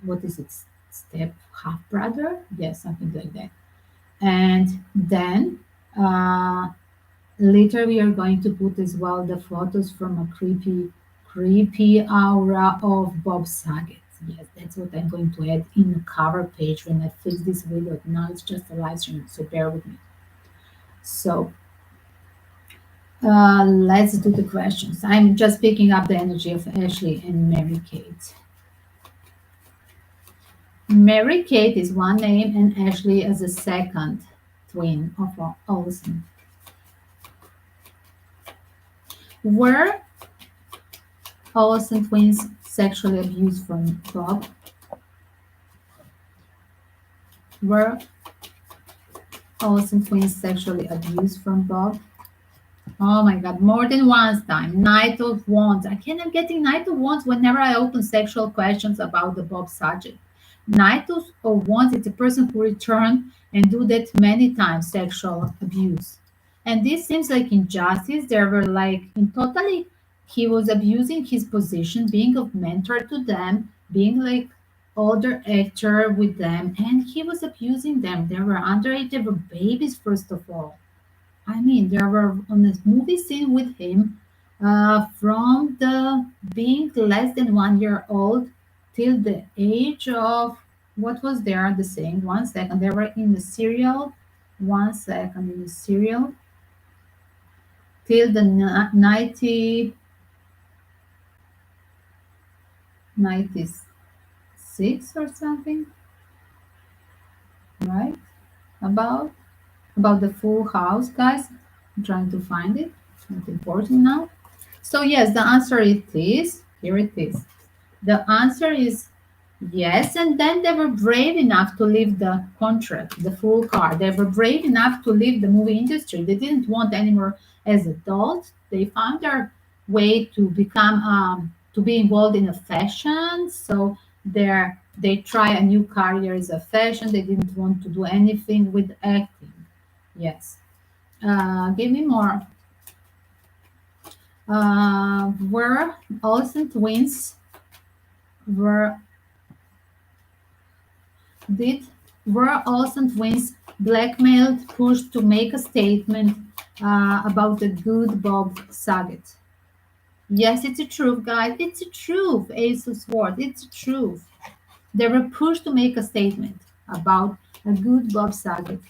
Speaker 1: what is it? Step half brother? Yes, something like that. And then uh, later we are going to put as well the photos from a creepy aura of Bob Saget. Yes, that's what I'm going to add in the cover page when I fix this video. Now it's just a live stream, so bear with me. So let's do the questions. I'm just picking up the energy of Ashley and Mary Kate. Mary Kate is one name and Ashley as a second twin of Olsen. Were Olsen twins sexually abused from Bob? Were Olsen twins sexually abused from Bob? Oh my God, more than once time. Knight of Wands. I cannot getting Knight of Wands whenever I open sexual questions about the Bob subject. Knight of Wands is a person who return and do that many times, sexual abuse. And this seems like injustice. There were like in totally he was abusing his position, being a mentor to them, being like older actor with them, and he was abusing them. They were underage, they were babies first of all. I mean, there were on this movie scene with him from the being less than 1 year old till the age of what was there the saying? 1 second. They were in the serial. 1 second in the serial till the 96 or something, right? About the Full House, guys. I'm trying to find it. Not important now. So yes, the answer it is. Here it is. The answer is yes. And then they were brave enough to leave the contract, the full car. They were brave enough to leave the movie industry. They didn't want anymore as adults. They found their way to become to be involved in a fashion. So they try a new career as a fashion. They didn't want to do anything with acting. Yes. Give me more. Were Olsen twins were did were Olsen twins blackmailed, pushed to make a statement about the good Bob Saget? Yes, it's a truth, guys. It's a truth. Ace of Swords. It's a truth. They were pushed to make a statement about a good Bob Saget.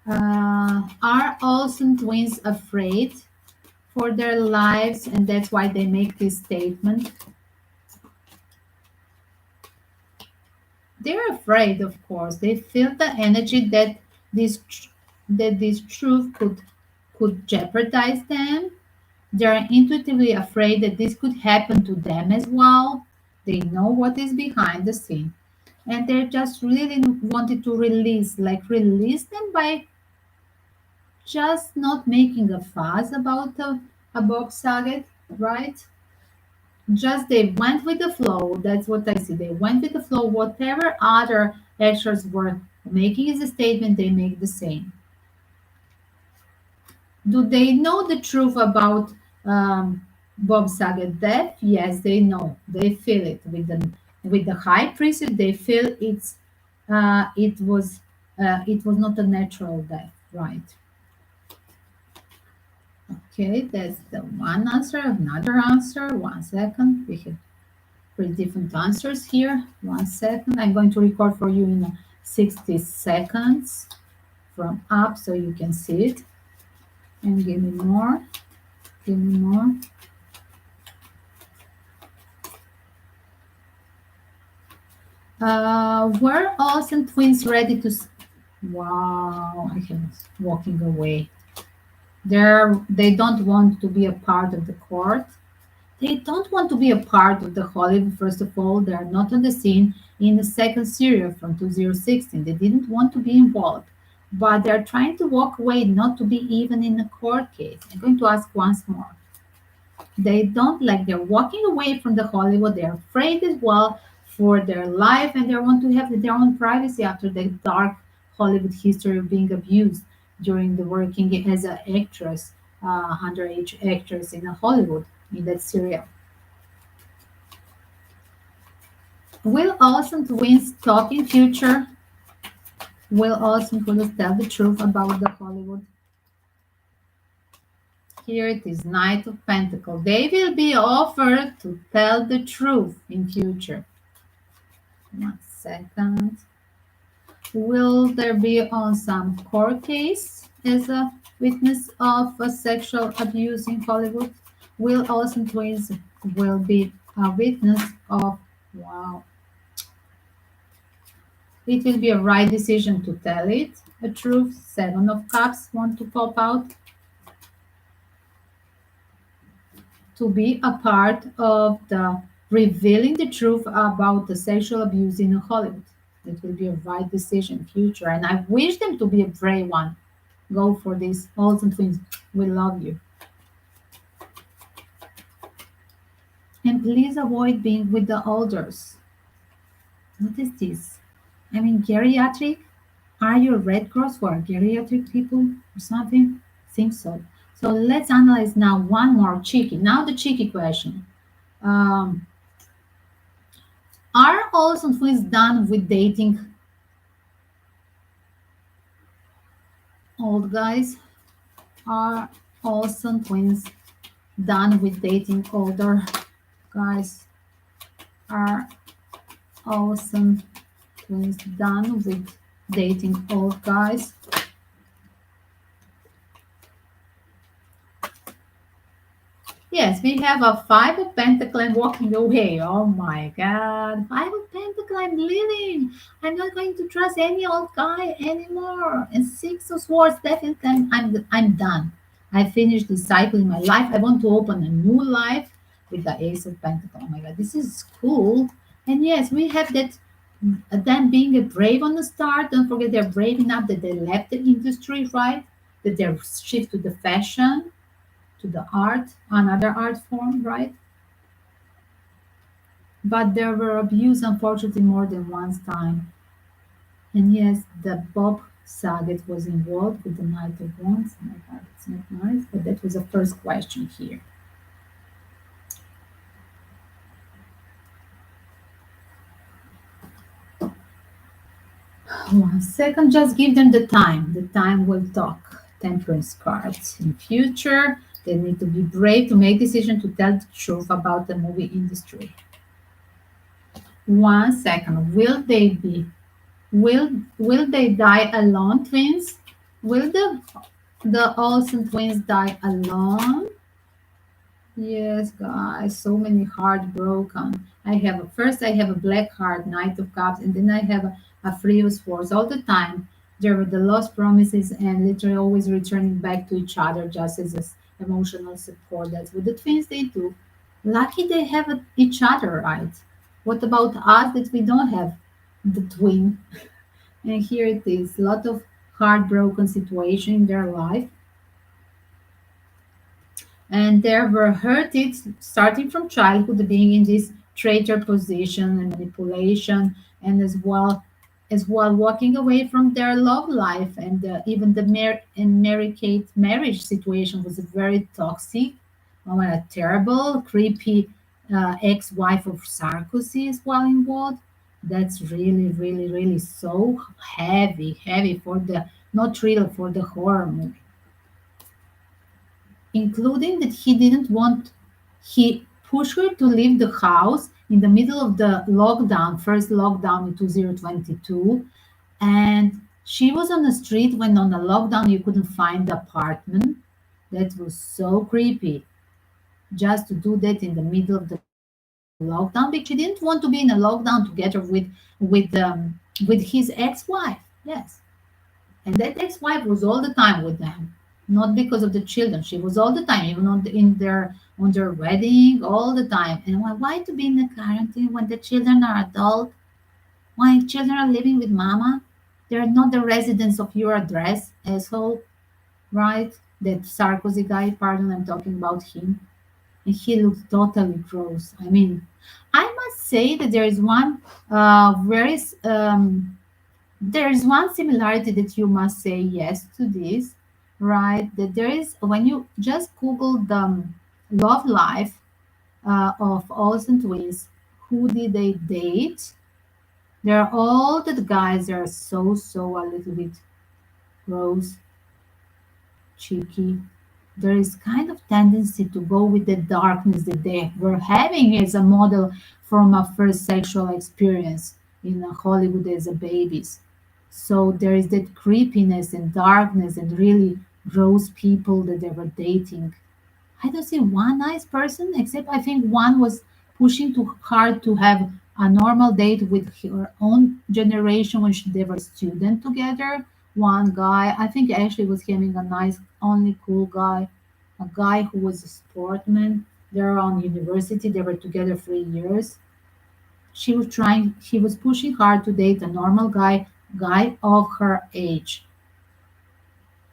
Speaker 1: Are Olsen twins afraid for their lives, and that's why they make this statement? They're afraid, of course. They feel the energy that this truth could jeopardize them. They're intuitively afraid that this could happen to them as well. They know what is behind the scene, and they just really wanted to release them by just not making a fuss about a Bob Saget, right? Just they went with the flow. That's what I see. They went with the flow. Whatever other actors were making as a statement, they make the same. Do they know the truth about Bob Saget death? Yes, they know. They feel it with the high priest. They feel it was not a natural death, right? Okay, that's the one answer. Another answer. 1 second. We have three different answers here. 1 second. I'm going to record for you in 60 seconds from up so you can see it. And give me more. Give me more. Were Olsen twins ready to? Wow, I am walking away. They don't want to be a part of the court. They don't want to be a part of the Hollywood. First of all, they are not on the scene in the second series from 2016. They didn't want to be involved, but they are trying to walk away, not to be even in a court case. I'm going to ask once more. They don't like they're walking away from the Hollywood. They're afraid as well for their life, and they want to have their own privacy after the dark Hollywood history of being abused during the working as an actress, underage actress in Hollywood in that serial. Will Olsen twins talk in future? Will Olsen twins tell the truth about the Hollywood? Here it is, Knight of Pentacles. They will be offered to tell the truth in future. 1 second. Will there be on some court case as a witness of a sexual abuse in Hollywood? Will Olsen twins will be a witness of, wow. It will be a right decision to tell it, a truth. 7 of Cups want to pop out. To be a part of the revealing the truth about the sexual abuse in Hollywood. It will be a right decision in future, and I wish them to be a brave one. Go for this. Olsen twins, we love you. And please avoid being with the elders. What is this? I mean, geriatric? Are you Red Cross for geriatric people or something? Think so. So let's analyze now one more cheeky. Now the cheeky question. Um, are Olsen twins done with dating old guys? Are Olsen twins done with dating older guys? Are Olsen twins done with dating old guys? Yes, we have a 5 of Pentacles walking away. Oh my God. 5 of Pentacles, I'm leaving. I'm not going to trust any old guy anymore. And 6 of Swords, definitely, I'm done. I finished this cycle in my life. I want to open a new life with the Ace of Pentacles. Oh my God, this is cool. And yes, we have that them being a brave on the start. Don't forget they're brave enough that they left the industry, right? That they're shift to the fashion, to the art, another art form, right? But there were abuse, unfortunately, more than one time. And yes, the Bob Saget was involved with the Knight of Wands. Oh my God, it's not nice, but that was the first question here. 1 second, just give them the time. The time will talk. Temperance cards. In future, they need to be brave to make decision to tell the truth about the movie industry. 1 second. Will they die alone, twins? Will the Olsen twins die alone? Yes, guys, so many heartbroken. I have a black heart, Knight of Cups, and then I have a Three of Swords all the time. There were the lost promises and literally always returning back to each other just as this emotional support. That's what the twins they do. Lucky they have each other, right? What about us that we don't have the twin? And here it is, a lot of heartbroken situation in their life. And they were hurted starting from childhood, being in this traitor position and manipulation, and as well walking away from their love life, and even the Mary Kate marriage situation was very toxic. Oh, a terrible, creepy ex-wife of Sarkozy as well involved. That's really, really, really so heavy, heavy for the not thriller for the horror movie, including that he pushed her to leave the house in the middle of the lockdown, first lockdown in 2022. And she was on the street when on the lockdown you couldn't find the apartment. That was so creepy. Just to do that in the middle of the lockdown because she didn't want to be in a lockdown together with his ex-wife. Yes, and that ex-wife was all the time with them, not because of the children. She was all the time, even on their wedding, all the time. And why to be in the quarantine when the children are adult? Why children are living with mama? They're not the residents of your address, asshole, right? That Sarkozy guy, pardon, I'm talking about him. And he looked totally gross. I mean, I must say that there is one very there is one similarity that you must say yes to this, right? That there is when you just Google the love life of Olsen twins, who did they date? They're all the guys are so a little bit gross, cheeky. There is kind of tendency to go with the darkness that they were having as a model from a first sexual experience in Hollywood as a babies. So there is that creepiness and darkness and really gross people that they were dating. I don't see one nice person, except I think one was pushing too hard to have a normal date with her own generation when they were student together. One guy, I think Ashley was having a nice, only cool guy, a guy who was a sportsman. They're on university. They were together 3 years. He was pushing hard to date a normal guy of her age,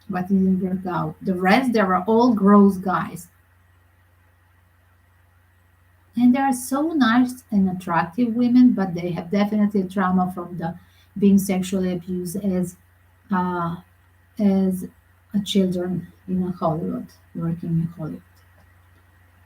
Speaker 1: but it didn't work out. The rest, they were all gross guys. And they are so nice and attractive women, but they have definitely trauma from the being sexually abused uh, as a children in a Hollywood, working in Hollywood.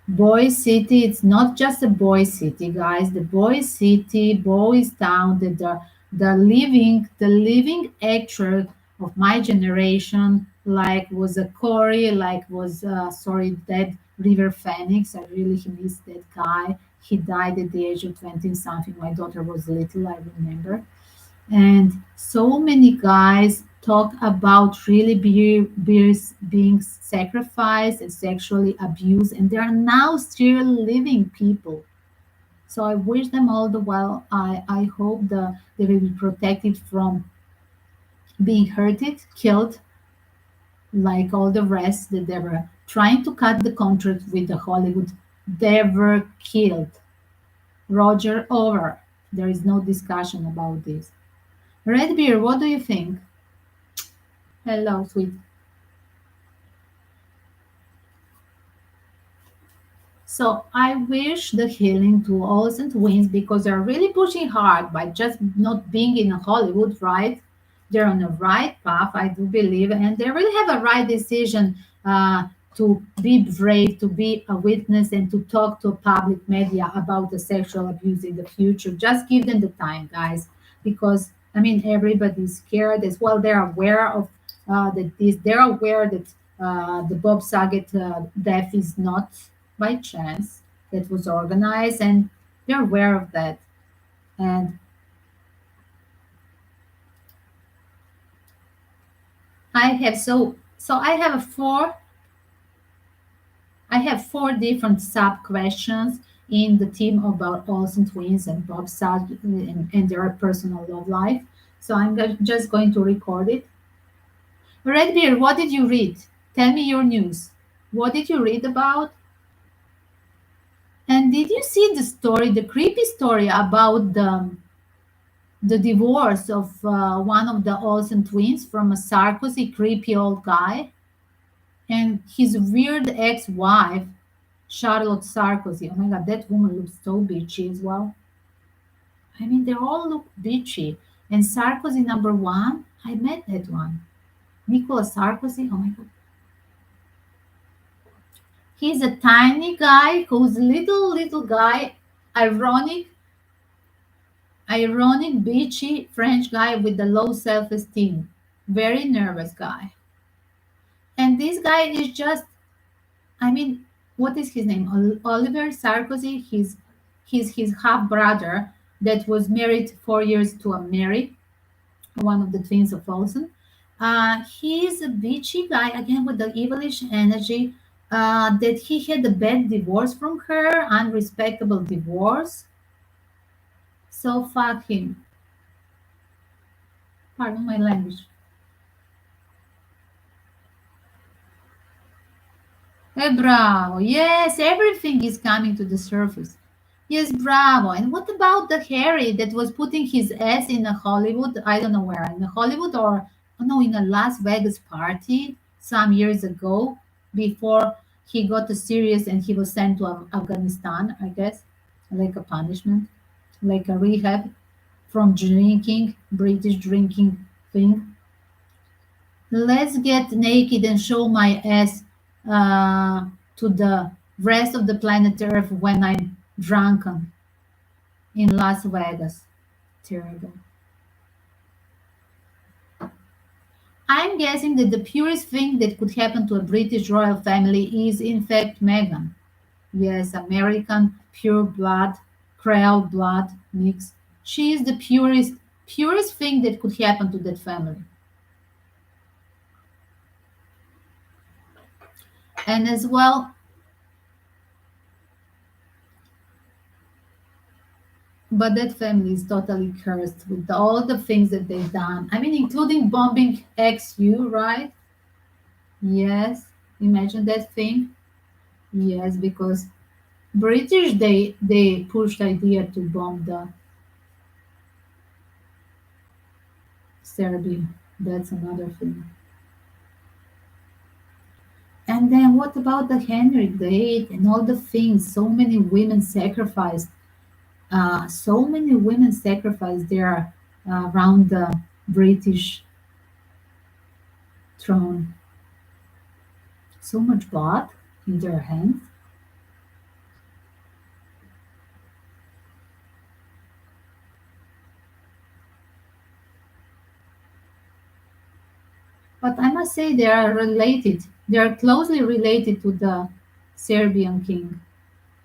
Speaker 1: Boy City, it's not just a boy city, guys. The boy city, boys town, the living actor of my generation, like was a Corey, like was sorry, dead River Phoenix. I really miss that guy. He died at the age of 20 something. My daughter was little, I remember. And so many guys talk about really being sacrificed and sexually abused, and they are now still living people. So I wish them all the well. I hope they will be protected from being hurted, killed, like all the rest that they were trying to cut the contract with the Hollywood. They were killed. Roger over. There is no discussion about this. Redbeard, what do you think? Hello, sweet. So I wish the healing to Olsen twins because they're really pushing hard by just not being in Hollywood, right? They're on the right path, I do believe, and they really have a right decision to be brave, to be a witness, and to talk to public media about the sexual abuse in the future. Just give them the time, guys, because I mean everybody's scared as well. They're aware of that this. They're aware that the Bob Saget death is not by chance. It was organized, and they're aware of that. And I have so I have four different sub questions in the theme about Olsen twins and Bob Saget and their personal love life. So just going to record it. Redbeard, what did you read? Tell me your news. What did you read about? And did you see the story, the creepy story about the divorce of one of the Olsen twins from a Sarkozy creepy old guy and his weird ex-wife, Charlotte Sarkozy? Oh my God, that woman looks so bitchy as well. I mean, they all look bitchy. And Sarkozy number one, I met that one. Nicolas Sarkozy, oh my God. He's a tiny guy who's little guy, ironic, bitchy French guy with the low self-esteem. Very nervous guy. And this guy is just, I mean, what is his name? Oliver Sarkozy. He's his half brother that was married 4 years to a Mary, one of the twins of Olsen. He's a bitchy guy again with the evilish energy. That he had a bad divorce from her, unrespectable divorce. So fuck him. Pardon my language. Bravo. Yes, everything is coming to the surface. Yes, bravo. And what about the Harry that was putting his ass in a Hollywood? I don't know where, in a Hollywood or oh no, in a Las Vegas party some years ago before he got a serious and he was sent to Afghanistan, I guess, like a punishment, like a rehab from drinking, British drinking thing. Let's get naked and show my ass to the rest of the planet Earth when I'm drunken in Las Vegas. Terrible. I'm guessing that the purest thing that could happen to a British royal family is, in fact, Meghan. Yes, American pure blood, Creole blood mix. She is the purest thing that could happen to that family. And as well, but that family is totally cursed with all the things that they've done. I mean, including bombing XU, right? Yes. Imagine that thing. Yes, because British they pushed the idea to bomb the Serbia. That's another thing. And then what about the Henry VIII and all the things? So many women sacrificed. So many women sacrificed there around the British throne. So much blood in their hands. But I must say they are related. They are closely related to the Serbian king.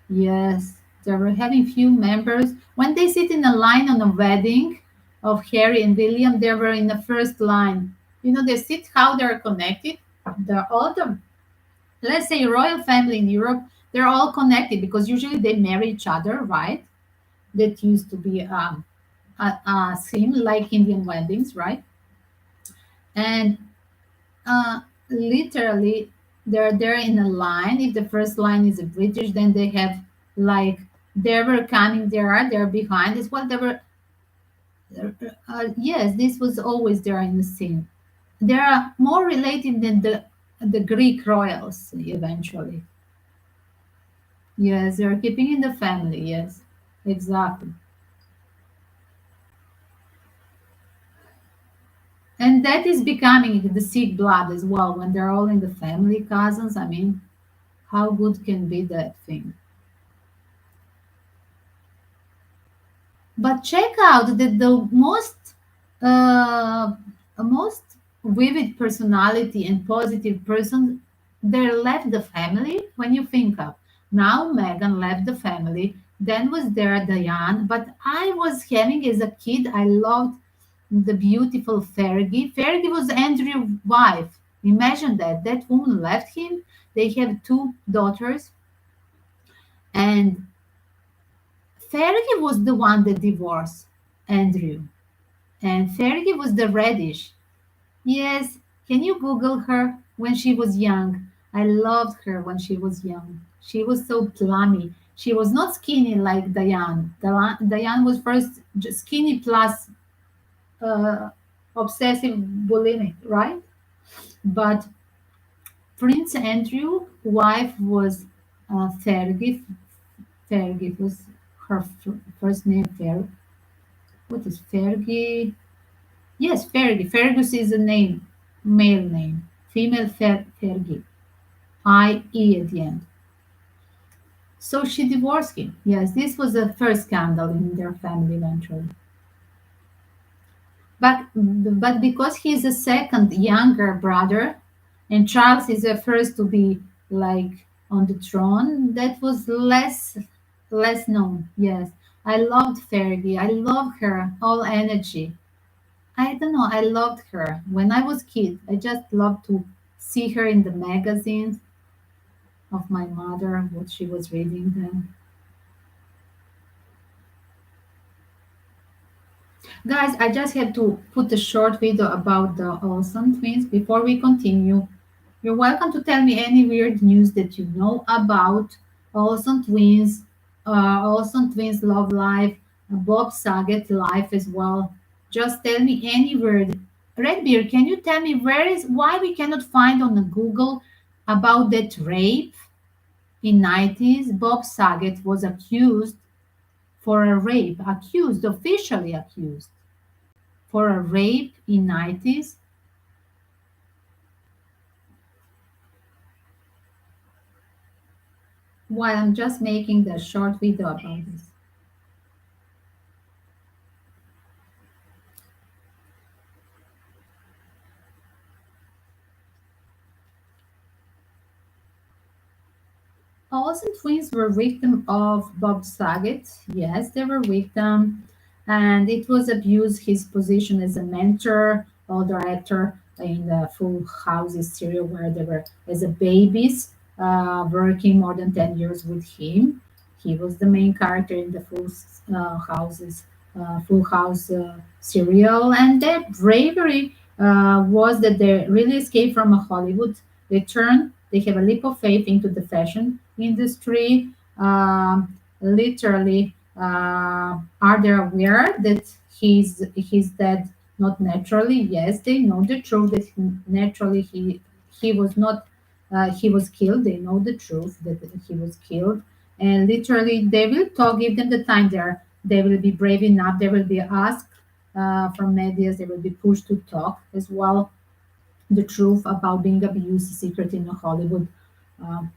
Speaker 1: Yes, they were having few members. When they sit in a line on a wedding of Harry and William, they were in the first line. You know, they sit how they're connected. They're all the, let's say, royal family in Europe, they're all connected because usually they marry each other, right? That used to be a theme like Indian weddings, right? And Uh, literally, they're there in a line. If the first line is a British, then they have like they were coming there, they're behind as well. They were, yes, this was always there in the scene. They are more related than the Greek royals eventually. Yes, they're keeping in the family. Yes, exactly. And that is becoming the Sikh blood as well when they're all in the family, cousins. I mean, how good can be that thing? But check out that the uh, most vivid personality and positive person, they left the family. When you think of now, Megan left the family. Then was there Diane, but I was having as a kid, I loved the beautiful Fergie. Fergie was Andrew's wife. Imagine that that woman left him. They have two daughters, and Fergie was the one that divorced Andrew. And Fergie was the reddish. Yes, can you Google her when she was young? I loved her when she was young. She was so plummy. She was not skinny like Diane. Diane was first skinny plus uh, obsessive bulimic, right? But Prince Andrew' wife was Fergie. Fergie was her first name. What is Fergie? Yes, Fergie. Fergus is a name, male name. Female Fergie. I-E at the end. So she divorced him. Yes, this was the first scandal in their family eventually. But because he's a second younger brother, and Charles is the first to be like on the throne, that was less known. Yes, I loved Fergie. I love her all energy. I don't know. I loved her when I was kid. I just loved to see her in the magazines of my mother, what she was reading then. Guys, I just had to put a short video about the Olsen twins before we continue. You're welcome to tell me any weird news that you know about Olsen twins, Olsen twins love life, Bob Saget life as well. Just tell me any word. Redbeard, can you tell me why we cannot find on the Google about that rape in 90s? Bob Saget was accused for a rape, accused, officially accused for a rape in 90s. While I'm just making the short video about this. Olsen twins were victim of Bob Saget. Yes, they were victim, and it was abused his position as a mentor or director in the Full Houses serial, where they were as a babies, working more than 10 years with him. He was the main character in the Full House serial, and their bravery was that they really escaped from a Hollywood. They have a leap of faith into the fashion industry. Literally, are they aware that he's dead? Not naturally. Yes, they know the truth that naturally he was not. He was killed. They know the truth that he was killed, and literally they will talk. Give them the time. There, they will be brave enough. They will be asked from media. They will be pushed to talk as well the truth about being abused secret in Hollywood. Um,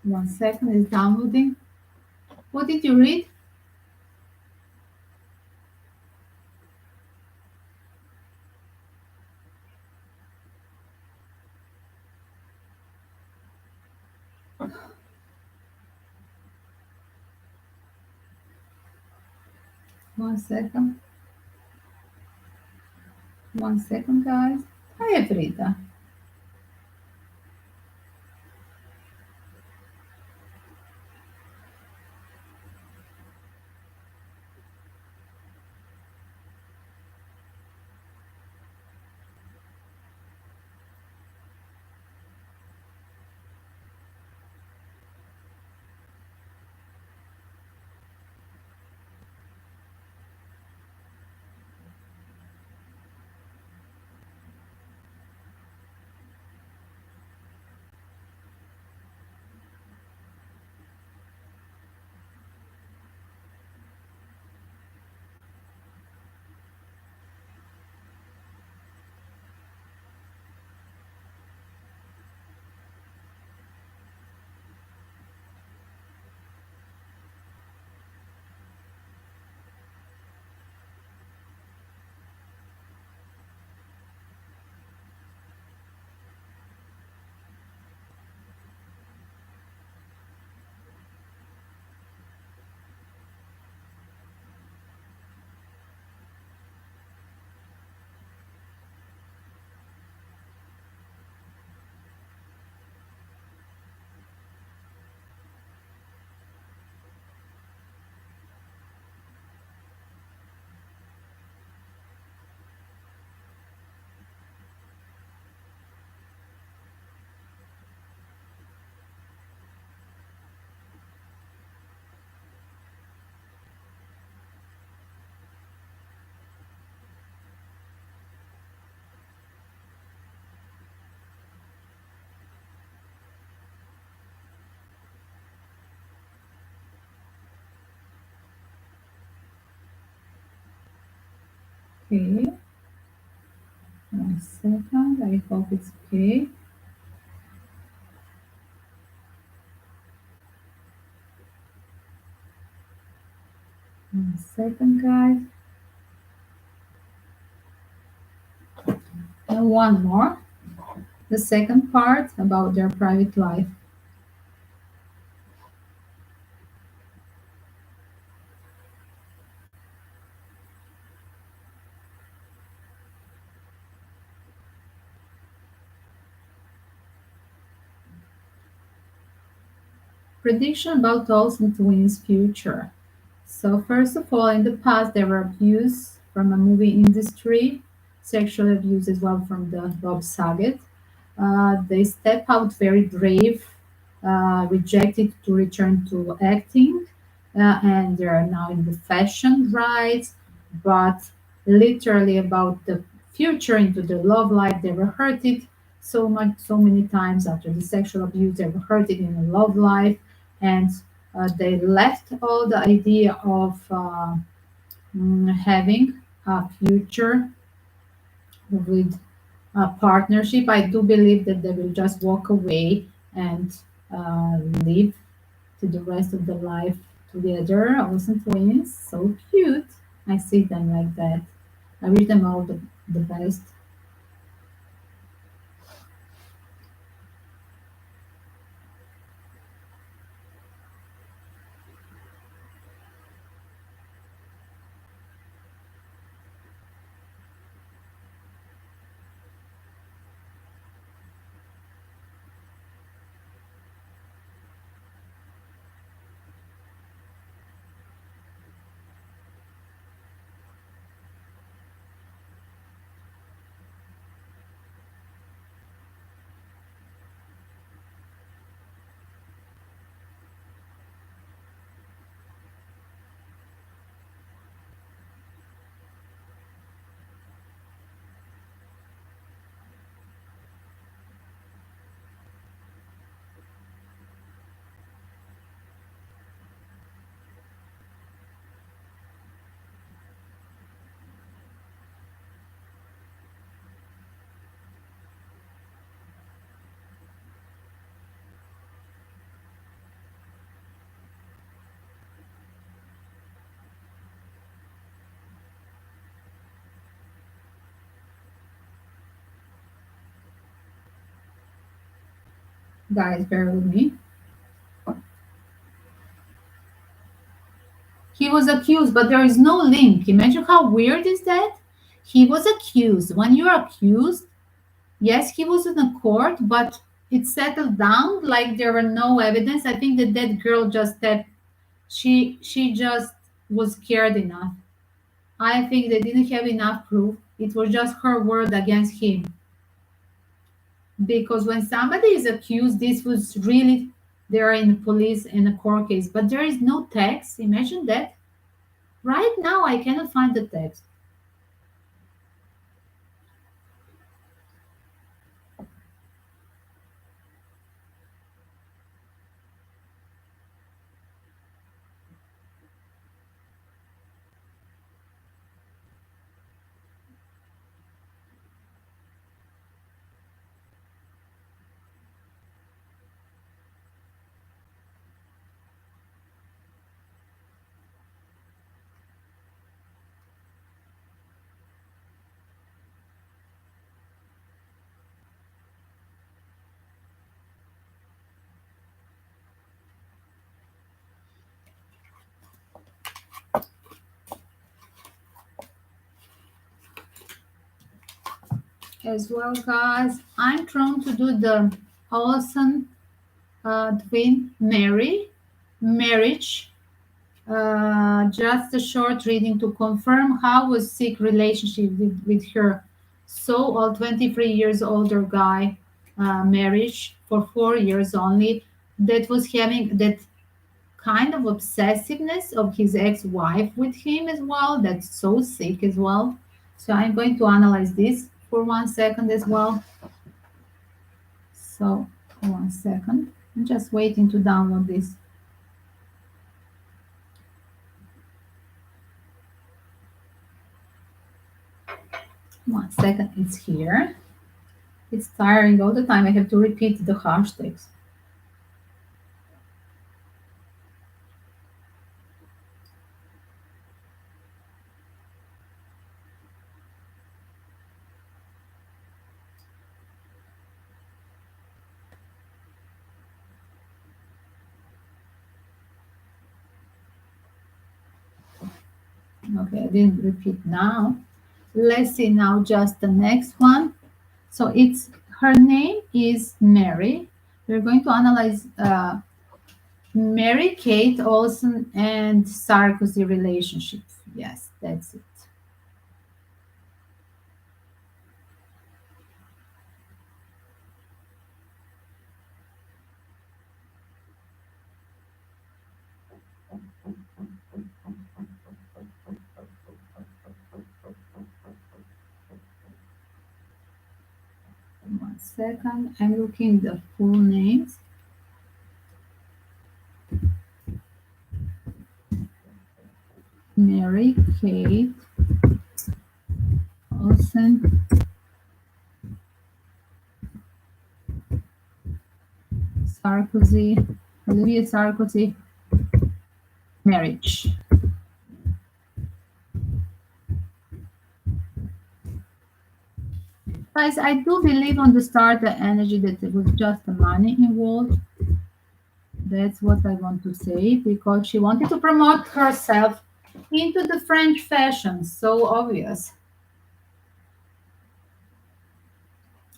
Speaker 1: one second is downloading. What did you read? One second. One second, guys. Hi, Frida. Okay, 1 second. I hope it's okay. 1 second, guys. And one more. The second part about their private life. Prediction about Olsen twins' future. So first of all, in the past, there were abuse from a movie industry, sexual abuse as well from the Bob Saget. They step out very brave, rejected to return to acting, and they are now in the fashion rights. But literally about the future into the love life, they were hurted so much, so many times after the sexual abuse. They were hurted in the love life, and they left all the idea of having a future with a partnership. I do believe that they will just walk away and live to the rest of their life together. Olsen twins, so cute. I see them like that. I wish them all the best. Guys, bear with me. He was accused, but there is no link. Imagine how weird is that? He was accused. When you're accused, yes, he was in a court, but it settled down like there were no evidence. I think that girl just that she just was scared enough. I think they didn't have enough proof. It was just her word against him. Because when somebody is accused, this was really they're in the police in a court case, but there is no text. Imagine that. Right now, I cannot find the text. As well, guys, I'm trying to do the Olsen twin marriage. Just a short reading to confirm how was sick relationship with her so old 23 years older guy marriage for 4 years only that was having that kind of obsessiveness of his ex-wife with him as well. That's so sick as well. So I'm going to analyze this for 1 second as well. So 1 second. I'm just waiting to download this. One second, it's here. It's tiring all the time. I have to repeat the hashtags. Okay, I didn't repeat now. Let's see now just the next one. So it's her name is Mary. We're going to analyze Mary Kate Olsen and Sarkozy relationship. Yes, that's it. One second, I'm looking the full names. Mary Kate Olsen, Sarkozy, Olivia Sarkozy marriage. Guys, I do believe on the start the energy that it was just the money involved. That's what I want to say because she wanted to promote herself into the French fashion. So obvious.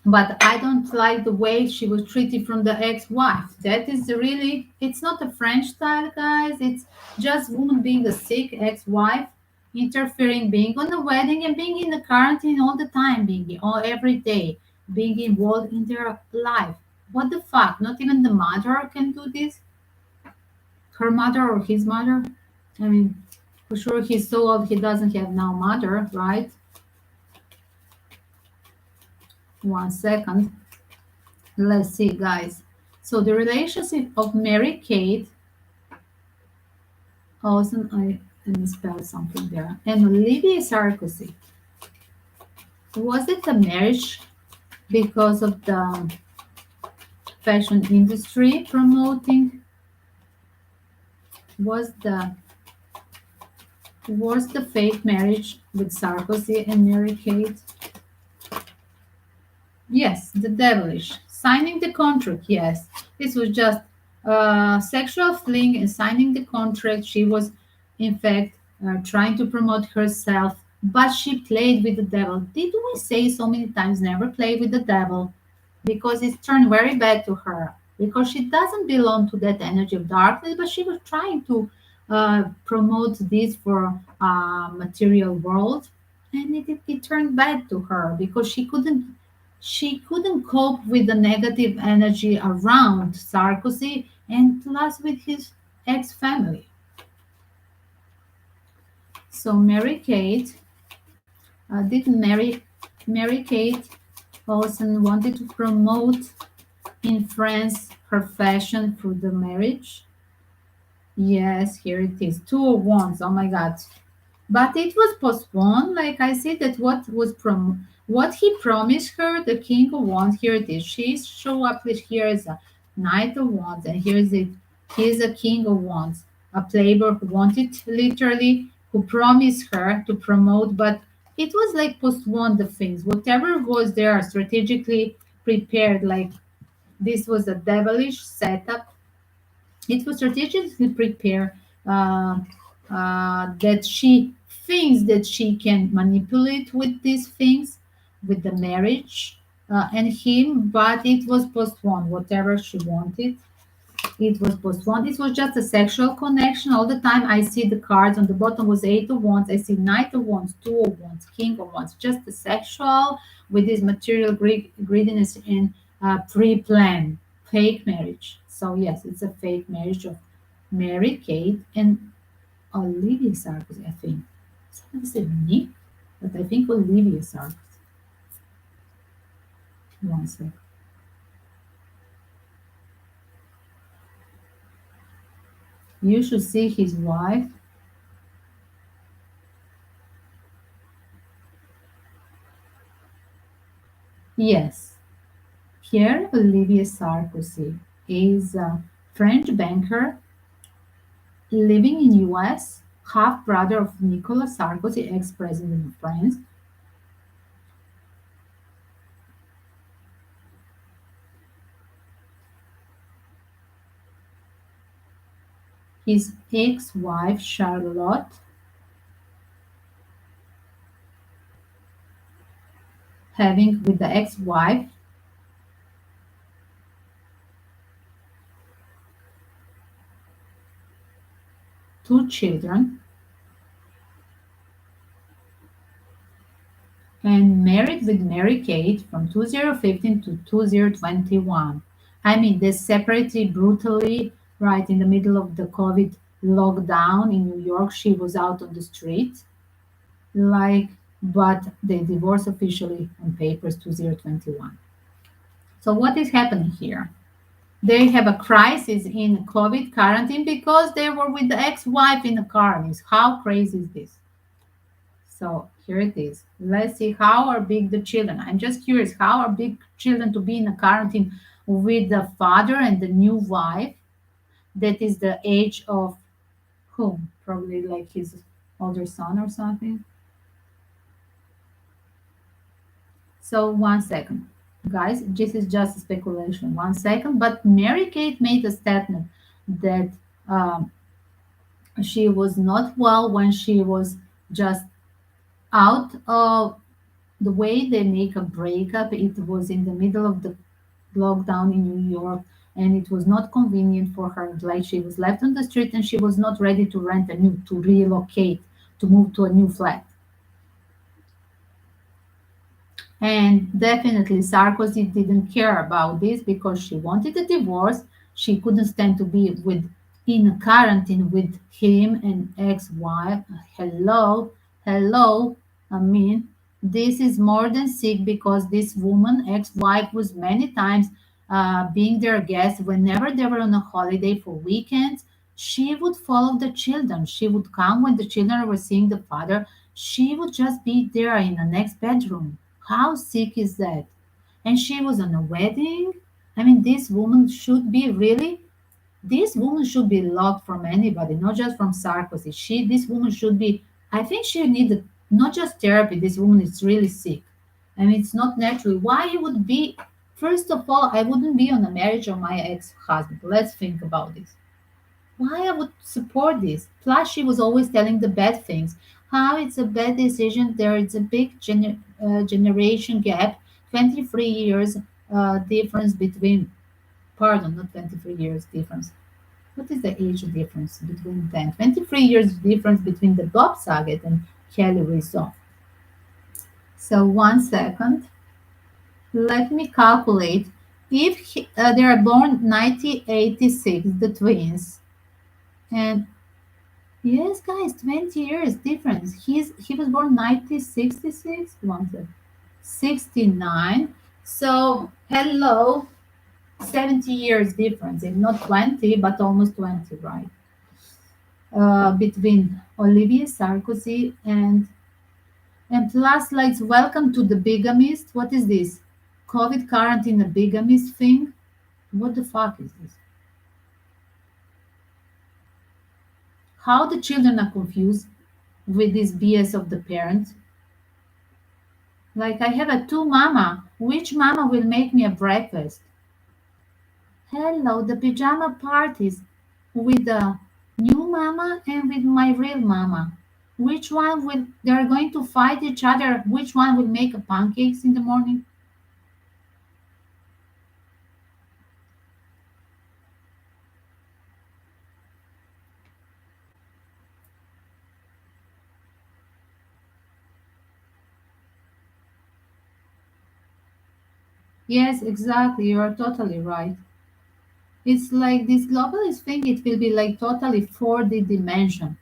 Speaker 1: But I don't like the way she was treated from the ex-wife. That is really, it's not a French style, guys. It's just woman being a sick ex-wife, interfering, being on the wedding and being in the quarantine all the time, being all every day, being involved in their life. What the fuck? Not even the mother can do this. Her mother or his mother. I mean, for sure he's so old he doesn't have now mother, right? One second. Let's see, guys. So the relationship of Mary Kate, Olsen, I misspelled something there, and Olivia Sarkozy. Was it a marriage because of the fashion industry promoting? Was the fake marriage with Sarkozy and Mary Kate? Yes, the devilish. Signing the contract, yes. This was just sexual fling and signing the contract. She was, in fact, trying to promote herself, but she played with the devil. Did we say so many times never play with the devil? Because it's turned very bad to her. Because she doesn't belong to that energy of darkness, but she was trying to promote this for material world, and it turned bad to her because she couldn't cope with the negative energy around Sarkozy and plus with his ex family. So Mary Kate didn't Mary Kate Olsen wanted to promote in France her fashion through the marriage. Yes, here it is. Two of wands. Oh my god. But it was postponed. Like I said, that what he promised her, the King of Wands. Here it is. She show up with here as a Knight of Wands, and here's it. He's a King of Wands, a playboy who wanted literally, who promised her to promote, but it was like postponed the things. Whatever was there strategically prepared, like this was a devilish setup. It was strategically prepared uh, that she thinks that she can manipulate with these things, with the marriage and him, but it was postponed. Whatever she wanted, it was postponed. It was just a sexual connection. All the time I see the cards on the bottom was Eight of Wands. I see Knight of Wands, Two of Wands, King of Wands. Just the sexual with this material greediness and pre-planned fake marriage. So yes, it's a fake marriage of Mary Kate and Olivia Sarkozy, I think. Somebody said Nick, but I think Olivia Sarkozy. One second. You should see his wife. Yes, Pierre Olivier Sarkozy is a French banker living in US, half brother of Nicolas Sarkozy, ex-president of France. His ex-wife Charlotte, having with the ex-wife two children, and married with Mary Kate from 2015 to 2021. I mean, they separated brutally right in the middle of the COVID lockdown in New York. She was out on the street, like, but they divorced officially on papers 2021. So, what is happening here? They have a crisis in COVID quarantine because they were with the ex wife in the car. How crazy is this? So here it is. Let's see how are big the children. I'm just curious, how are big children to be in a quarantine with the father and the new wife that is the age of whom? Probably like his older son or something. So 1 second. Guys, this is just speculation. 1 second. But Mary Kate made a statement that um, she was not well when she was just out of the way they make a breakup. It was in the middle of the lockdown in New York, and it was not convenient for her. Like she was left on the street and she was not ready to rent a new, to relocate, to move to a new flat. And definitely Sarkozy didn't care about this because she wanted a divorce. She couldn't stand to be with in a quarantine with him and ex-wife. Hello, hello. I mean, this is more than sick because this woman, ex-wife, was many times being their guest whenever they were on a holiday for weekends. She would follow the children. She would come when the children were seeing the father. She would just be there in the next bedroom. How sick is that? And she was on a wedding. I mean, this woman should be locked from anybody, not just from Sarkozy. This woman should be, I think she needed not just therapy. This woman is really sick. I mean, it's not natural. Why you would be, first of all, I wouldn't be on a marriage of my ex-husband. Let's think about this. Why I would support this? Plus, she was always telling the bad things. How it's a bad decision. There is a big generation gap, 23 years difference between, pardon, not 23 years difference. What is the age difference between them? 23 years difference between the Bob Saget and Kelly Rizzo. So 1 second. Let me calculate. If they are born 1986, the twins, and yes, guys, 20 years difference. He was born 1966, 69. So, hello, 70 years difference. It's not 20, but almost 20, right? Between Olivier Sarkozy and plus, like, welcome to the bigamist. What is this? COVID quarantine, a bigamist thing? What the fuck is this? How the children are confused with this BS of the parents. Like I have a two mama. Which mama will make me a breakfast? Hello, the pajama parties with the new mama and with my real mama. Which one will they're going to fight each other? Which one will make pancakes in the morning? Yes, exactly. You are totally right. It's like this globalist thing, it will be like totally 4D dimension.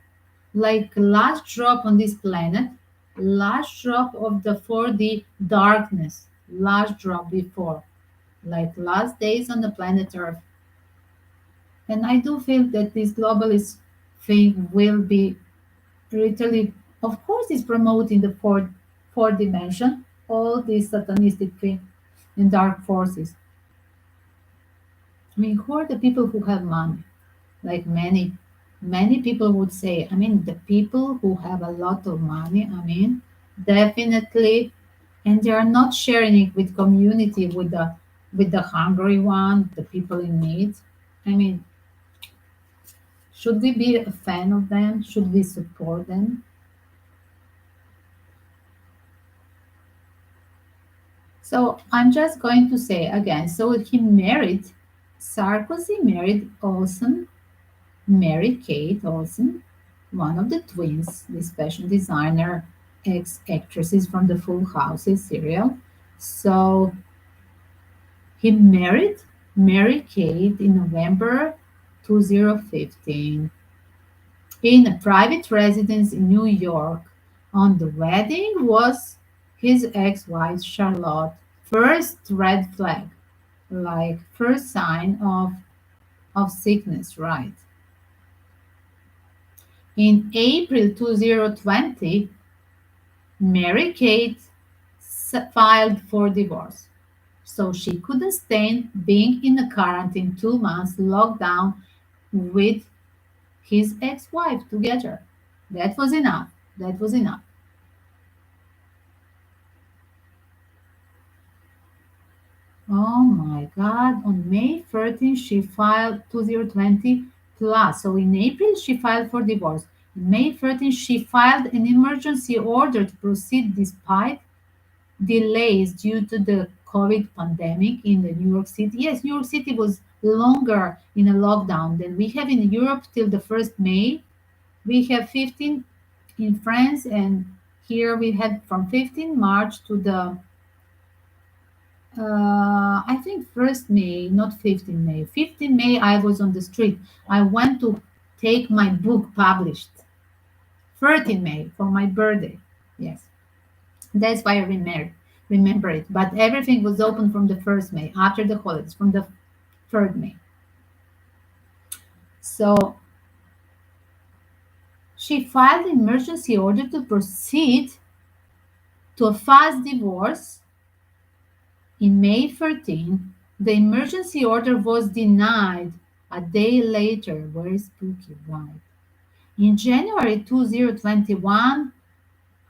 Speaker 1: Like last drop on this planet, last drop of the 4D darkness, last drop before, like last days on the planet Earth. And I do feel that this globalist thing will be literally, of course, is promoting the fourth dimension, all this satanistic thing. and dark forces. I mean, who are the people who have money? Like many people would say, I mean, the people who have a lot of money, I mean, definitely, and they are not sharing it with community, with the hungry one, the people in need. I mean, should we be a fan of them? Should we support them? So I'm just going to say again. So he married, Sarkozy married Olsen, married Kate Olsen, one of the twins, this fashion designer, ex actresses from the Full Houses serial. So he married Mary Kate in November 2015 in a private residence in New York. On the wedding was his ex-wife Charlotte. First red flag, like first sign of sickness, right? In April 2020, Mary Kate filed for divorce. So she couldn't stand being in a quarantine 2 months locked down with his ex-wife together. That was enough. That was enough. Oh my God. On May 13th, she filed 2020 plus. So in April, she filed for divorce. May 13th, she filed an emergency order to proceed despite delays due to the COVID pandemic in the New York City. Yes, New York City was longer in a lockdown than we have in Europe till the 1st May. We have 15 in France, and here we had from 15 March to the I think 1st May, not 15 May. 15 May, I was on the street. I went to take my book published. 13 May for my birthday. Yes, that's why I remember it. But everything was open from the 1st May, after the holidays, from the 3rd May. So she filed an emergency order to proceed to a fast divorce in May 13. The emergency order was denied a day later. Very spooky, right? In January 2021,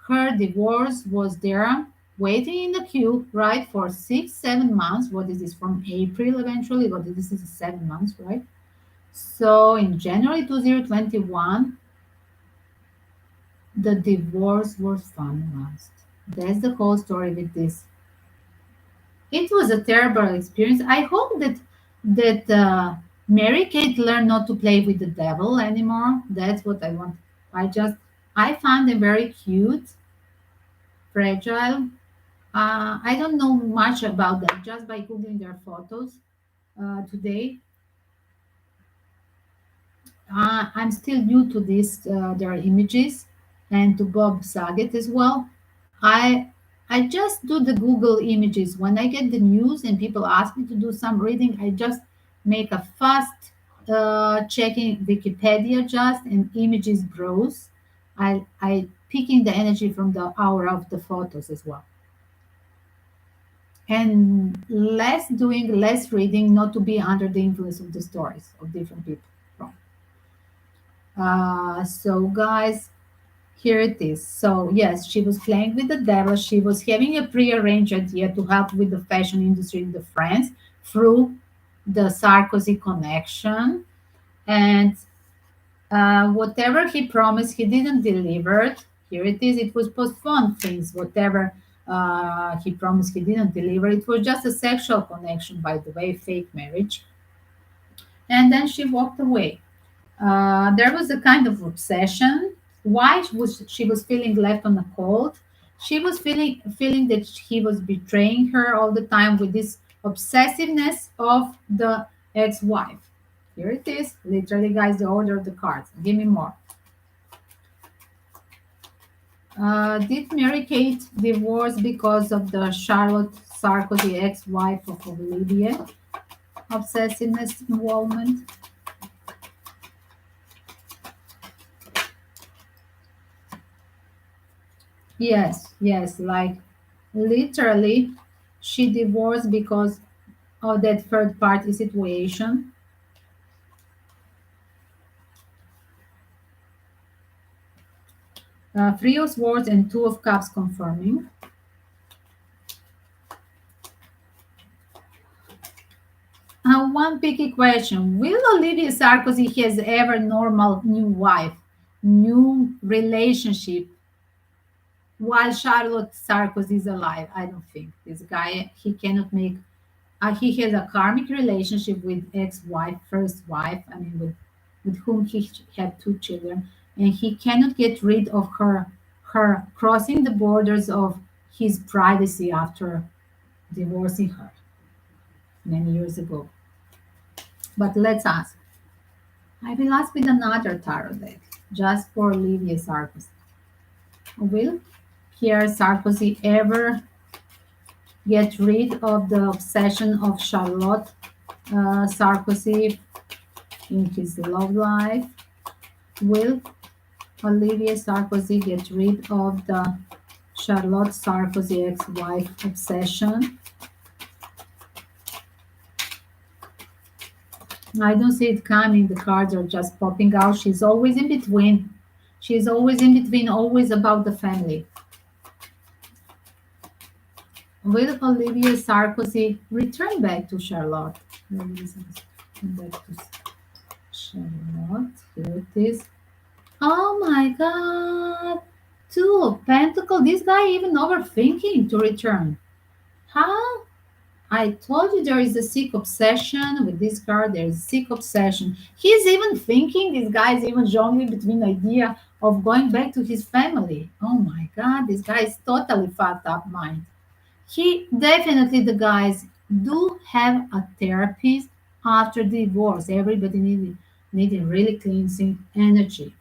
Speaker 1: her divorce was there waiting in the queue, right, for 6, 7 months. What is this, from April eventually? What is this? Is 7 months, right? So in January 2021, the divorce was finalized. That's the whole story with this. It was a terrible experience. I hope that Mary Kate learned not to play with the devil anymore. That's what I want. I just I found them very cute, fragile. I don't know much about them just by googling their photos today. I'm still new to this their images and to Bob Saget as well. I I just do the Google images when I get the news and people ask me to do some reading. I just make a fast checking Wikipedia just and images browse. I picking the energy from the hour of the photos as well, and less doing less reading, not to be under the influence of the stories of different people. Right. So guys, here it is. So, yes, she was playing with the devil. She was having a prearranged idea to help with the fashion industry in the France through the Sarkozy connection. And whatever he promised, he didn't deliver it. Here it is. It was postponed things. Whatever he promised, he didn't deliver. It was just a sexual connection, by the way, fake marriage. And then she walked away. There was a kind of obsession. Why was she was feeling left on the cold? She was feeling that he was betraying her all the time with this obsessiveness of the ex-wife. Here it is, literally, guys, the order of the cards. Give me more. Did Mary Kate divorce because of the Charlotte Sarkozy ex-wife of Olivia? Obsessiveness involvement? Yes, yes, like literally, She divorced because of that third party situation. Three of Swords and Two of Cups confirming. One picky question. Will Olivia Sarkozy has ever normal new wife, new relationship while Charlotte Sarkozy is alive? I don't think. This guy, he cannot make, he has a karmic relationship with ex-wife, first wife, I mean, with whom he had two children, and he cannot get rid of her crossing the borders of his privacy after divorcing her many years ago. But let's ask. I will ask with another tarot deck, just for Olivia Sarkozy. Will Pierre Sarkozy ever get rid of the obsession of Charlotte Sarkozy in his love life? Will Olivia Sarkozy get rid of the Charlotte Sarkozy ex-wife obsession? I don't see it coming. The cards are just popping out. She's always in between. She's always in between, always about the family. Will Olivia Sarkozy return back to Charlotte? Back to Charlotte. Here it is. Oh my God. Two of Pentacles. This guy even overthinking to return. How? I told you there is a sick obsession with this card. There is a sick obsession. He's even thinking, this guy is even juggling between the idea of going back to his family. Oh my God, this guy is totally fucked up mind. He definitely, the guys do have a therapist after divorce. Everybody needing really cleansing energy.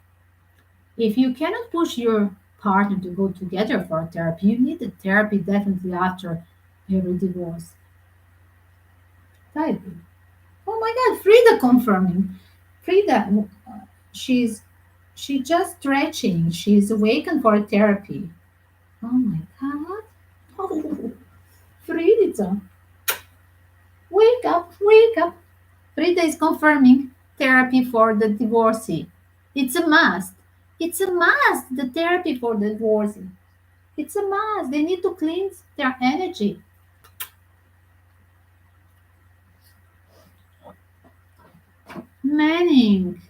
Speaker 1: If you cannot push your partner to go together for a therapy, you need a therapy definitely after every divorce. Typing. Oh my God, Frida confirming. Frida, she just stretching. She's awakened for therapy. Oh my God. Oh, Frida, wake up, wake up. Frida is confirming therapy for the divorcee. It's a must. It's a must, the therapy for the divorcee. It's a must. They need to cleanse their energy. Manning,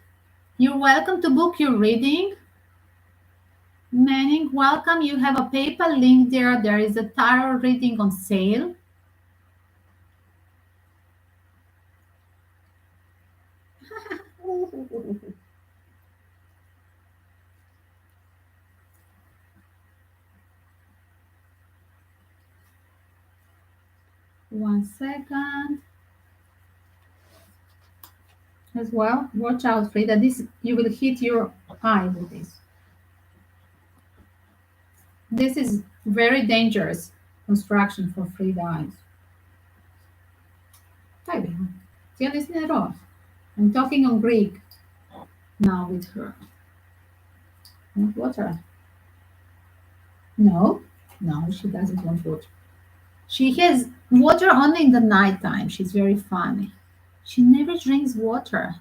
Speaker 1: you're welcome to book your reading. Manning, welcome. You have a PayPal link there. There is a tarot reading on sale. One second. As well, watch out, Frida. This you will hit your eye with this. This is very dangerous construction for Frida eyes. Está bien. Tienes error. I'm talking on Greek now with her. Want water? No, no, she doesn't want water. She has water only in the nighttime. She's very funny. She never drinks water,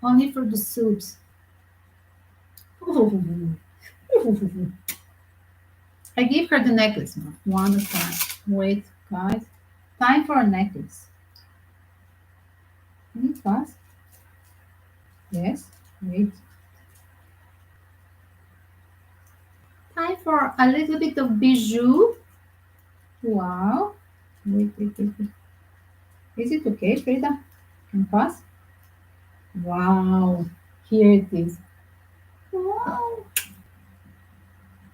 Speaker 1: only for the soups. I give her the necklace now. One at a time. Wait, guys. Time for a necklace. Fast. Yes, wait. Time for a little bit of bijou. Wow. Wait, wait, wait, wait. Is it okay, Frida? Can pass? Wow. Here it is. Wow.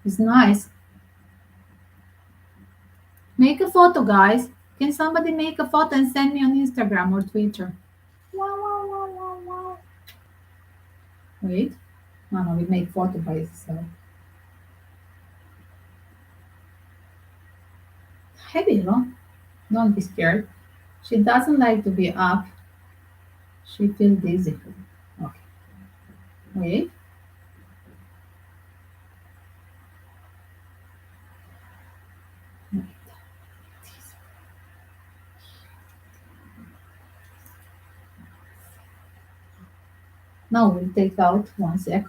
Speaker 1: It's nice. Make a photo, guys. Can somebody make a photo and send me on Instagram or Twitter? Wow, wow, wow, wow, wow. Wait. No, no, we make photo by itself. Heavy, no? Don't be scared. She doesn't like to be up. She feels dizzy. Okay. Wait. Now we'll take out one sec.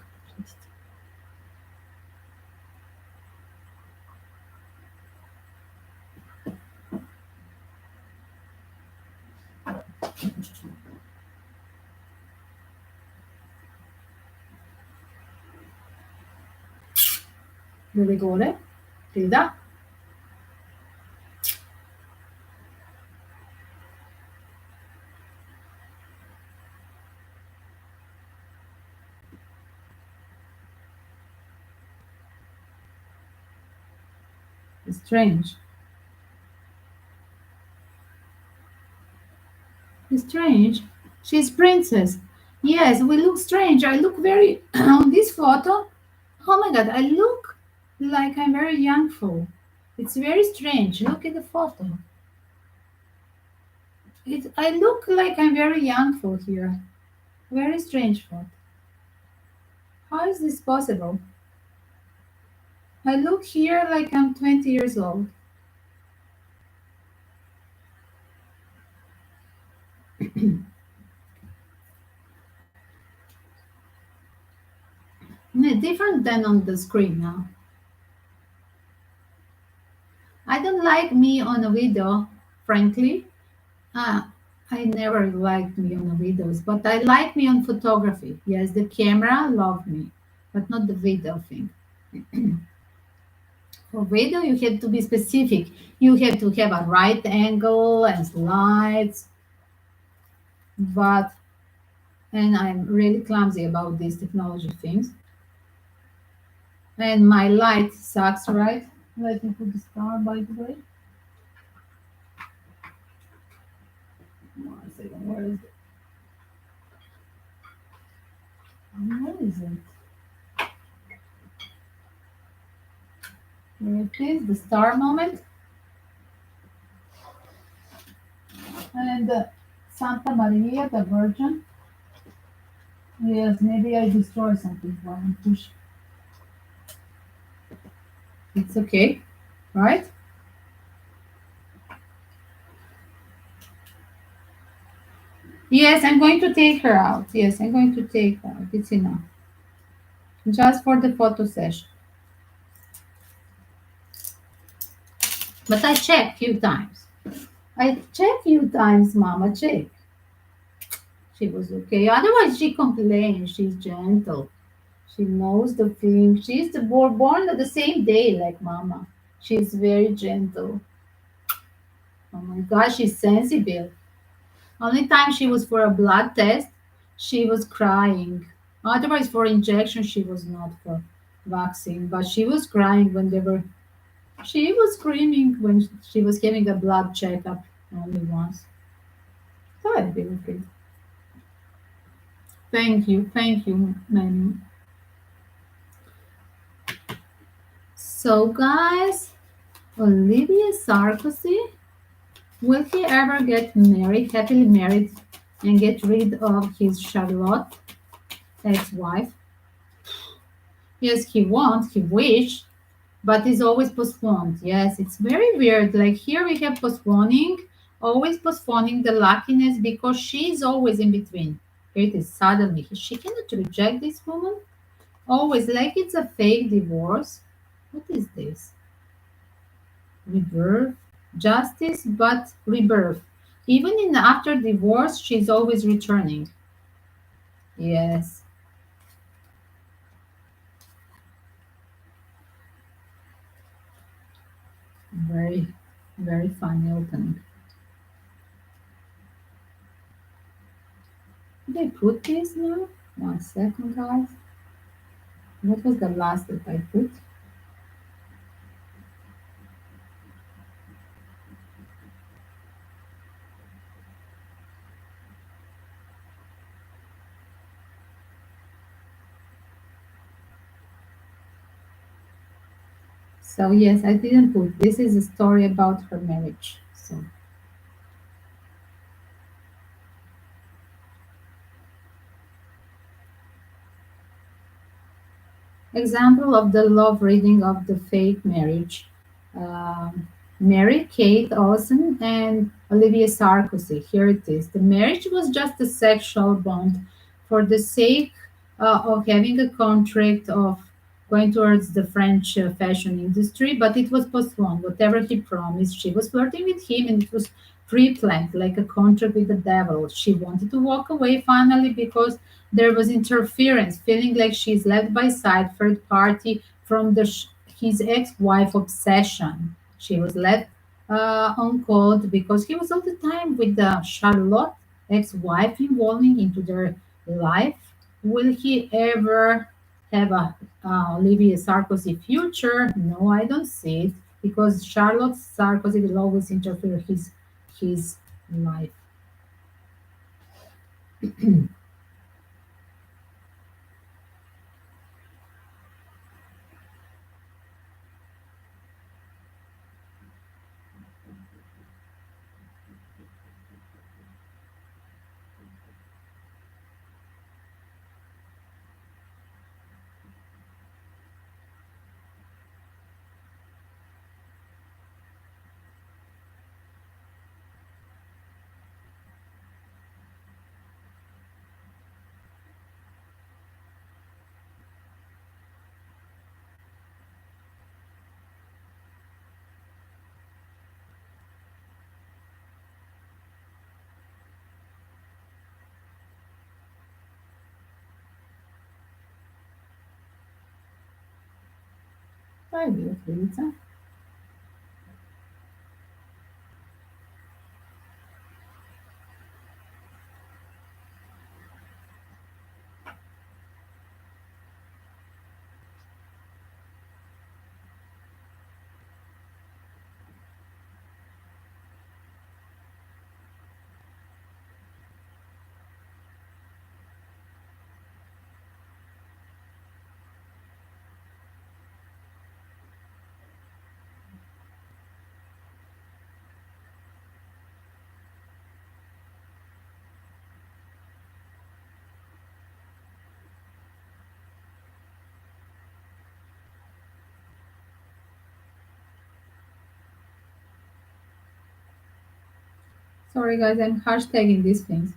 Speaker 1: Dove gore? Tilda? Strange. Strange. She's princess. Yes, we look strange. I look very on this photo. Oh my god, I look like I'm very young fool. It's very strange. Look at the photo. I look like I'm very young fool here. Very strange photo. How is this possible? I look here like I'm 20 years old. Different than on the screen now. I don't like me on a video, frankly. Ah, I never liked me on the videos, but I like me on photography. Yes, the camera loved me, but not the video thing. For video, you have to be specific. You have to have a right angle and slides, but and I'm really clumsy about these technology things. And my light sucks, right? Let me put the star by the way. One second, where is it? Where is it? Here it is, the star moment. And Santa Maria, the Virgin. Yes, maybe I destroy something while I'm pushing. It's okay, right? Yes, I'm going to take her out. Yes, I'm going to take her out. It's enough. Just for the photo session. But I check few times. I check few times, Mama, check. She was okay. Otherwise, she complains. She's gentle. She knows the thing. She's born the same day like Mama. She's very gentle. Oh my gosh, she's sensitive. Only time she was for a blood test, she was crying. Otherwise, for injection, she was not for vaccine. But she was crying when they were. She was screaming when she was having a blood checkup only once. So I'd be okay. Thank you, Manny. So, guys, Olivia Sarkozy, will he ever get married, happily married, and get rid of his Charlotte ex-wife? Yes, he wants, he wish, but it's always postponed. Yes, it's very weird. Like here we have postponing, always postponing the luckiness because she's always in between. Here it is suddenly. She cannot reject this woman. Always like it's a fake divorce. What is this? Rebirth, justice, but rebirth. Even in after divorce, she's always returning. Yes, very, very funny opening. Did I put this now? One second, guys. What was the last that I put? So yes, I didn't put. This is a story about her marriage. So example of the love reading of the fake marriage. Um, Mary Kate Olsen and Olivia Sarkozy. Here it is. The marriage was just a sexual bond for the sake of having a contract of going towards the French fashion industry, but it was postponed. Whatever he promised, she was flirting with him, and it was pre-planned, like a contract with the devil. She wanted to walk away finally because there was interference, feeling like she's led by side third party from his ex-wife obsession. She was left on cold because he was all the time with the Charlotte ex-wife involving into their life. Will he ever have a Olivia Sarkozy future? No, I don't see it because Charlotte Sarkozy will always interfere his life. Vai ver, Felicia. Sorry, guys, I'm hashtagging these things.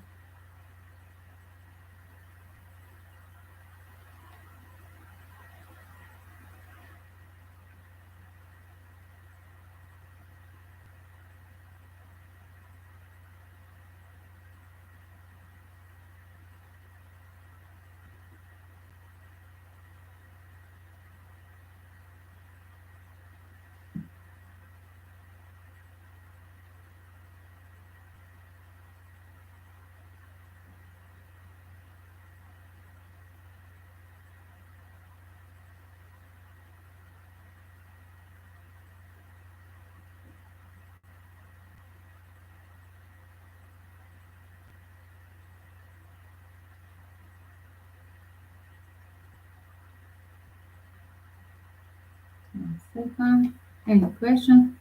Speaker 1: One second. Any question?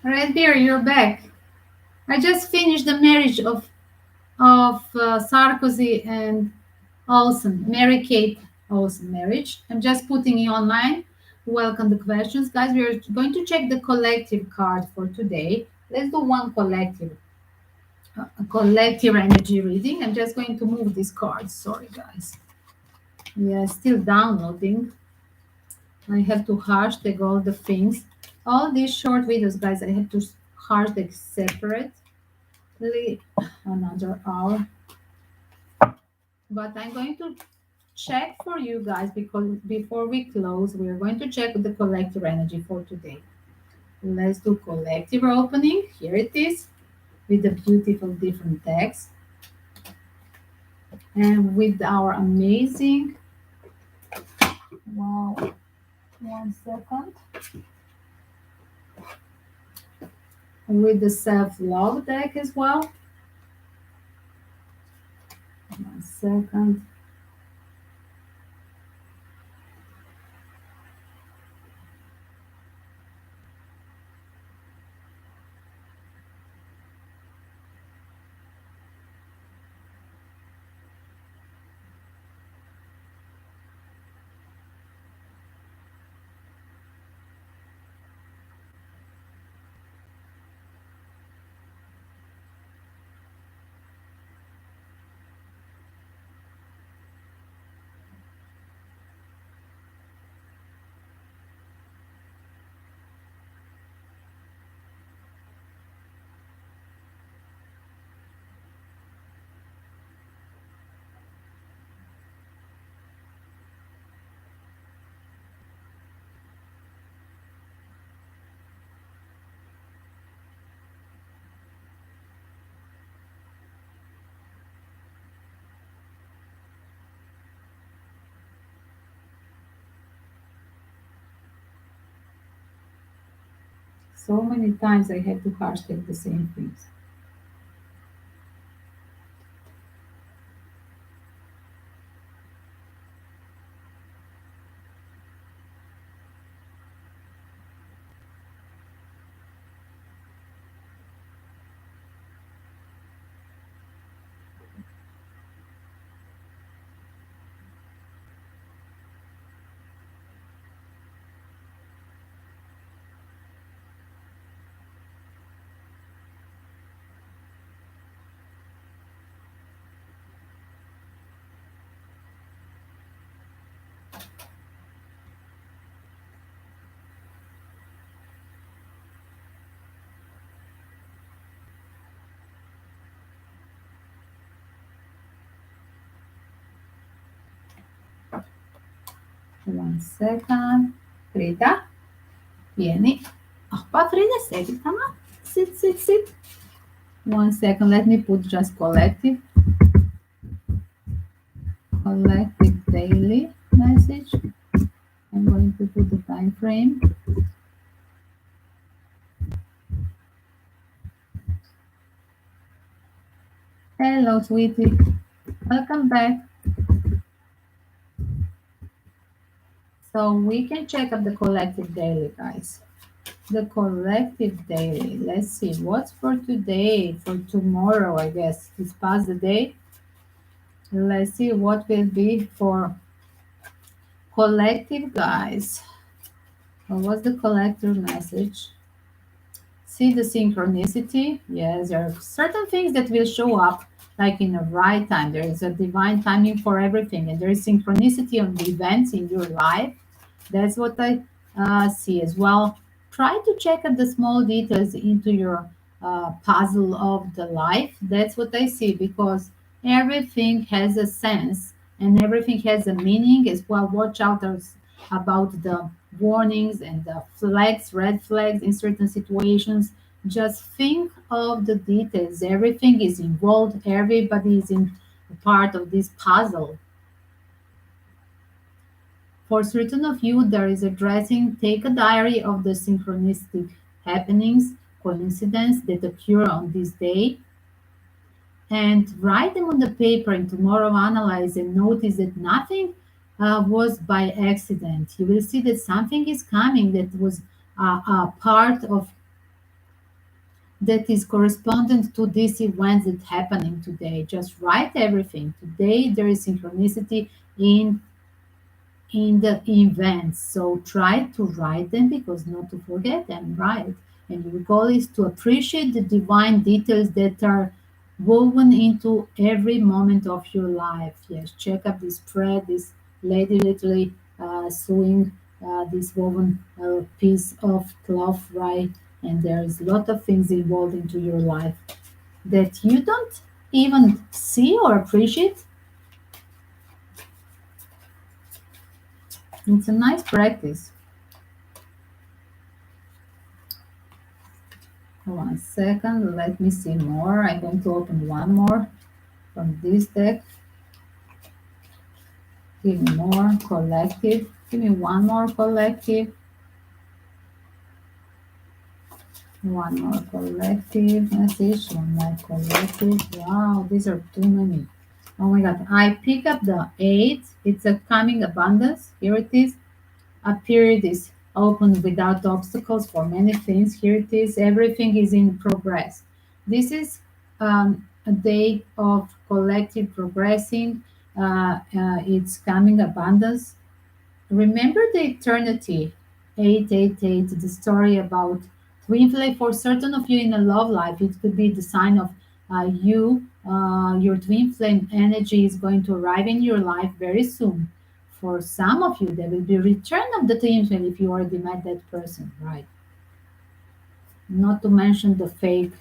Speaker 1: Red Beer, you're back. I just finished the marriage of Sarkozy and Olsen, Mary Kate Olsen marriage. I'm just putting it online. Welcome the questions, guys. We are going to check the collective card for today. Let's do one collective, a collective energy reading. I'm just going to move these cards. Sorry, guys. Yeah, still downloading. I have to hashtag all the things. All these short videos, guys, I have to hashtag separately another hour. But I'm going to check for you guys because before we close, we are going to check the collective energy for today. Let's do collective opening. Here it is with the beautiful different text and with our amazing, wow, one second, with the self-love deck as well. One second. So many times I had to hashtag the same things. One second. Frida, vieni. Oppa, Frida, segue, come on. Sit, sit, sit. One second, let me put just collective daily message. I'm going to put the time frame. Hello, sweetie. Welcome back. So we can check up the collective daily, guys. The collective daily. Let's see what's for today, for tomorrow, I guess. It's past the day. Let's see what will be for collective, guys. What's the collective message? See the synchronicity? Yes, there are certain things that will show up like in the right time. There is a divine timing for everything, and there is synchronicity on the events in your life. That's what I see as well. Try to check out the small details into your puzzle of the life. That's what I see because everything has a sense and everything has a meaning as well. Watch out about the warnings and the flags, red flags in certain situations. Just think of the details. Everything is involved, everybody is in part of this puzzle. For certain of you, there is a dressing. Take a diary of the synchronistic happenings, coincidence that occur on this day, and write them on the paper. And tomorrow, analyze and notice that nothing was by accident. You will see that something is coming that was a part of that is correspondent to these events that happening today. Just write everything. Today there is synchronicity in the events. So try to write them because not to forget them, right? And your goal is to appreciate the divine details that are woven into every moment of your life. Yes, check up this spread, this lady literally sewing this woven piece of cloth, right? And there's a lot of things involved into your life that you don't even see or appreciate. It's a nice practice. One second, let me see more. I'm going to open one more from this deck. Give me more collective. Give me one more collective. One more collective message. One more collective. Wow, these are too many. Oh my God. I pick up the 8. It's a coming abundance. Here it is. A period is open without obstacles for many things. Here it is. Everything is in progress. This is a day of collective progressing. It's coming abundance. Remember the eternity. 888, the story about Twinflame. For certain of you in a love life, it could be the sign of your twin flame energy is going to arrive in your life very soon. For some of you, there will be return of the twin flame if you already met that person, right? Not to mention the fake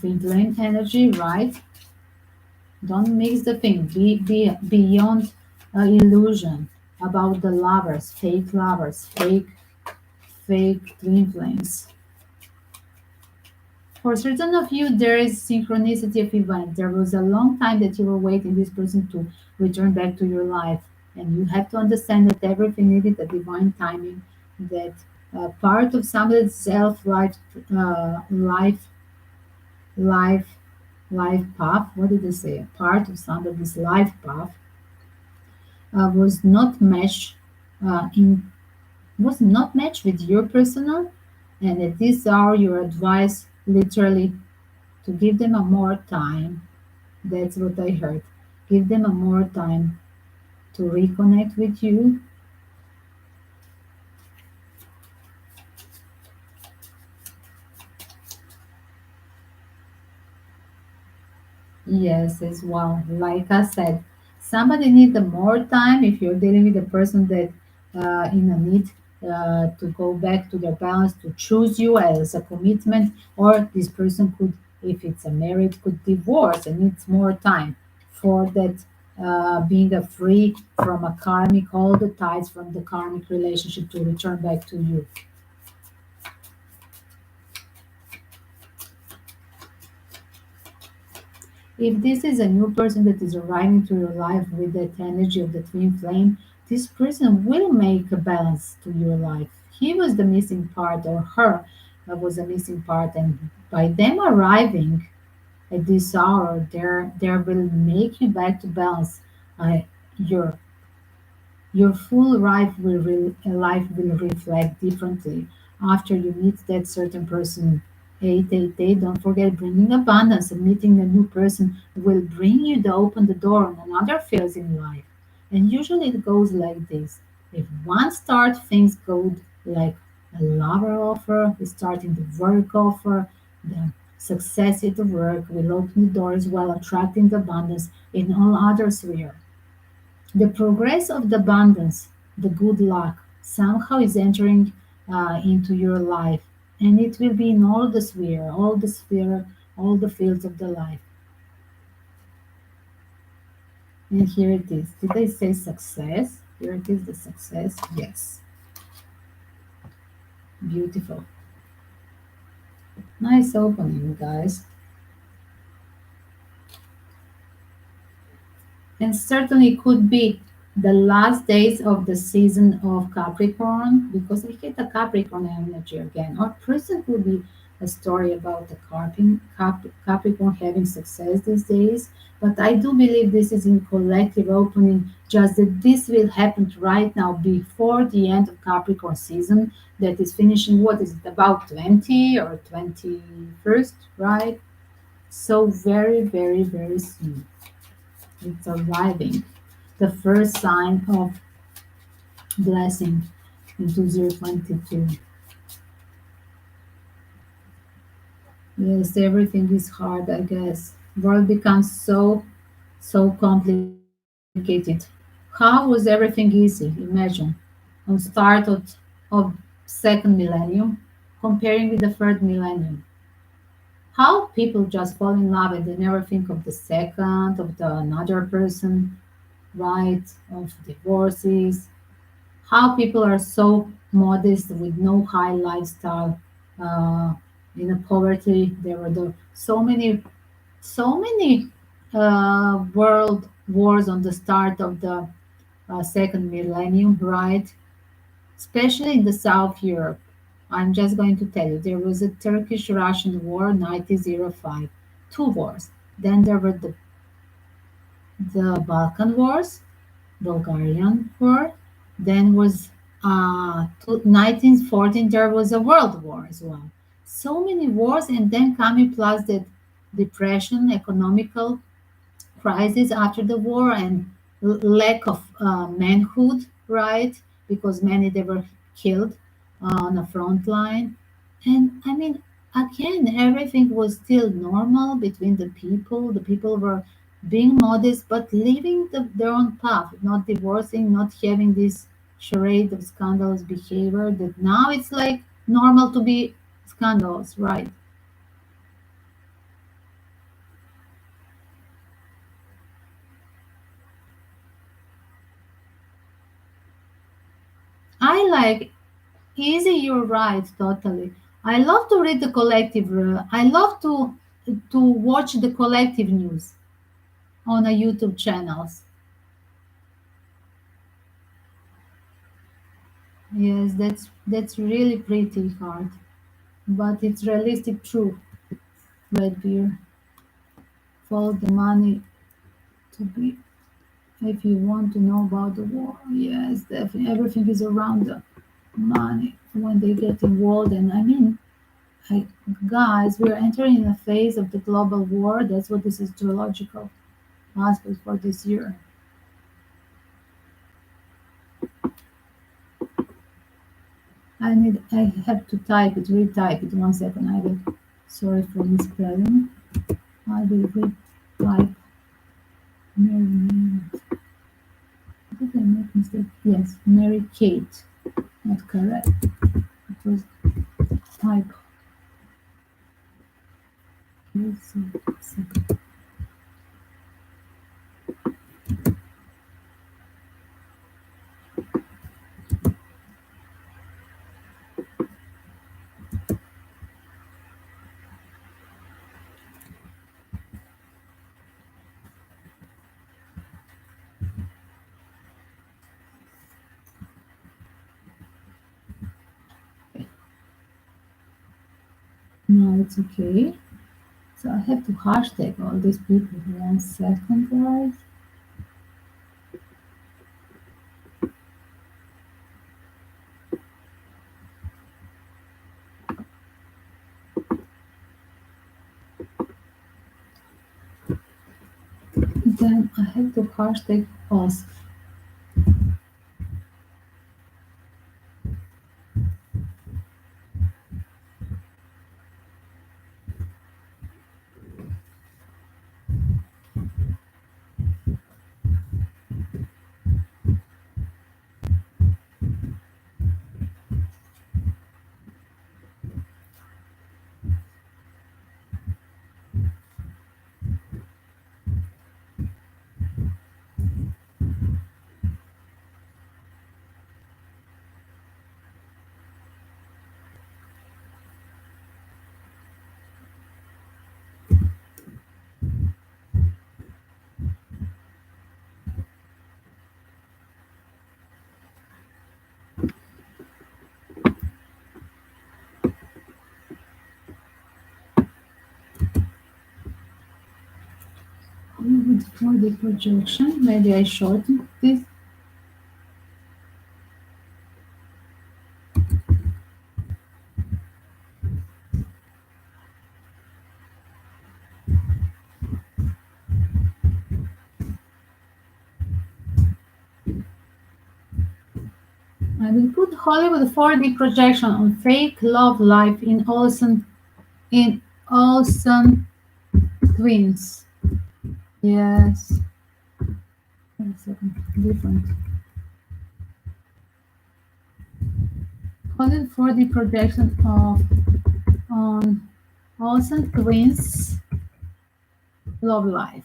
Speaker 1: twin flame energy, right? Don't mix the thing. Be beyond illusion about the lovers, fake twin flames. For certain of you, there is synchronicity of events. There was a long time that you were waiting this person to return back to your life, and you have to understand that everything needed a divine timing. That Part of somebody's self life life life path. What did I say? A part of somebody's life path was not matched in was not matched with your personal, and at this hour your advice literally to give them a more time. That's what I heard. Give them a more time to reconnect with you. Yes, as well. Like I said, somebody needs more time if you're dealing with a person that in a need to go back to their balance, to choose you as a commitment, or this person could, if it's a marriage, could divorce and needs more time for that being a free from a karmic, all the ties from the karmic relationship to return back to you. If this is a new person that is arriving to your life with that energy of the twin flame, this person will make a balance to your life. He was the missing part, or her was a missing part, and by them arriving at this hour, they will make you back to balance. Your your full life will reflect differently after you meet that certain person. 888, don't forget bringing abundance, and meeting a new person will bring you to open the door on another phase in life. And usually it goes like this. If one start, things go like a lover offer, starting the work offer, the success at the work will open the doors while attracting the abundance in all other spheres. The progress of the abundance, the good luck, somehow is entering into your life, and it will be in all the fields of the life. And here it is. Did I say success? Here it is, the success. Yes, beautiful. Nice opening, guys. And certainly could be the last days of the season of Capricorn, because I get the Capricorn energy again. Or present will be a story about the Capricorn having success these days. But I do believe this is in collective opening, just that this will happen right now before the end of Capricorn season that is finishing. What is it, about 20 or 21st, right? So very, very, very soon. It's arriving. The first sign of blessing in 2022. Yes, everything is hard, I guess. World becomes so complicated. How was everything easy? Imagine. On start of second millennium, comparing with the third millennium. How people just fall in love and they never think of the second, of the another person, right? Of divorces, how people are so modest with no high lifestyle uh, in a poverty. There were so many world wars on the start of the second millennium, right? Especially in the South Europe. I'm just going to tell you, there was a Turkish-Russian war, 1905, two wars. Then there were the Balkan Wars, Bulgarian War. Then was 1914. There was a World War as well. So many wars, and then coming plus the depression, economical crisis after the war, and lack of manhood, right? Because many they were killed on the front line, and I mean, again, everything was still normal between the people. The people were being modest, but living their own path, not divorcing, not having this charade of scandalous behavior that now it's like normal to be scandalous, right? I like easy, you're right, totally. I love to read the collective. I love to watch the collective news on a YouTube channels. Yes, that's really pretty hard, but it's realistic truth. Red beer, follow the money to be. If you want to know about the war, yes, definitely everything is around the money when they get involved. And I mean, I, guys, we're entering in a phase of the global war. That's what this astrological aspect for this year. I have to type it, retype it. 1 second. I will. Sorry for misspelling. I will retype. Mary. Did I make mistake? Yes, Mary Kate. Not correct. It was type. Yes, second. No, it's okay. So I have to hashtag all these people. 1 second, guys. Then I have to hashtag us. Hollywood for the projection. Maybe I shorten this. I will put Hollywood 4D projection on fake love life in Olsen twins. Yes. 1 second. Different. Hollywood 4D projection of on Olsen twins love life.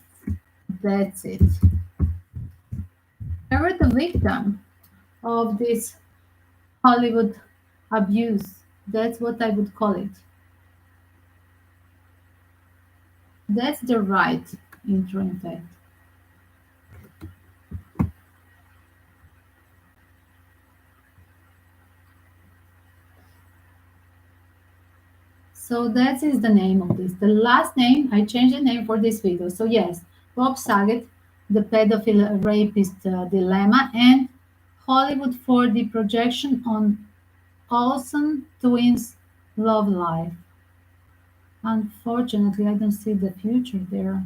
Speaker 1: That's it. Ever the victim of this Hollywood abuse. That's what I would call it. That's the right intro, in fact. So that is the name of this. The last name, I changed the name for this video. So yes, Bob Saget, the pedophile rapist dilemma, and Hollywood for the projection on Olsen twins love life. Unfortunately, I don't see the future there.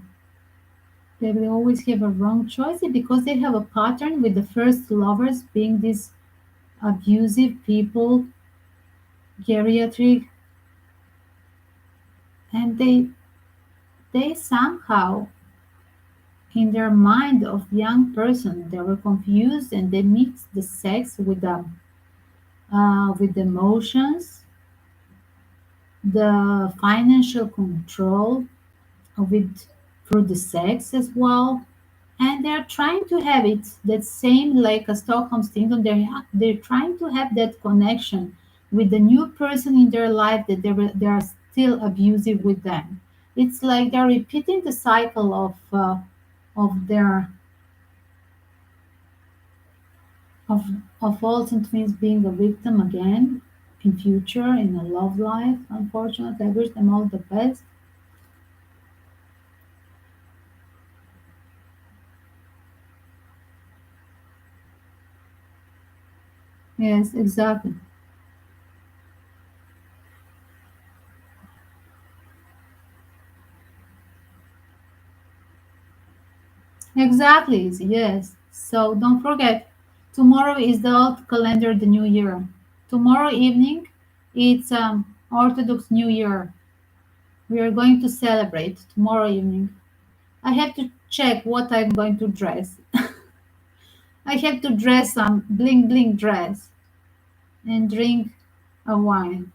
Speaker 1: They will always have a wrong choice because they have a pattern with the first lovers being these abusive people, geriatric, and they somehow in their mind of young person they were confused and they mixed the sex with the emotions, the financial control of it through the sex as well. And they're trying to have it that same like a Stockholm syndrome. They're trying to have that connection with the new person in their life that they are still abusive with them. It's like they're repeating the cycle of their of of Olsen twins being a victim again in future in a love life. Unfortunately, I wish them all the best. Yes, exactly. Exactly, yes. So don't forget, tomorrow is the old calendar, the new year. Tomorrow evening, it's Orthodox New Year. We are going to celebrate tomorrow evening. I have to check what I'm going to dress. I have to dress some bling bling dress and drink a wine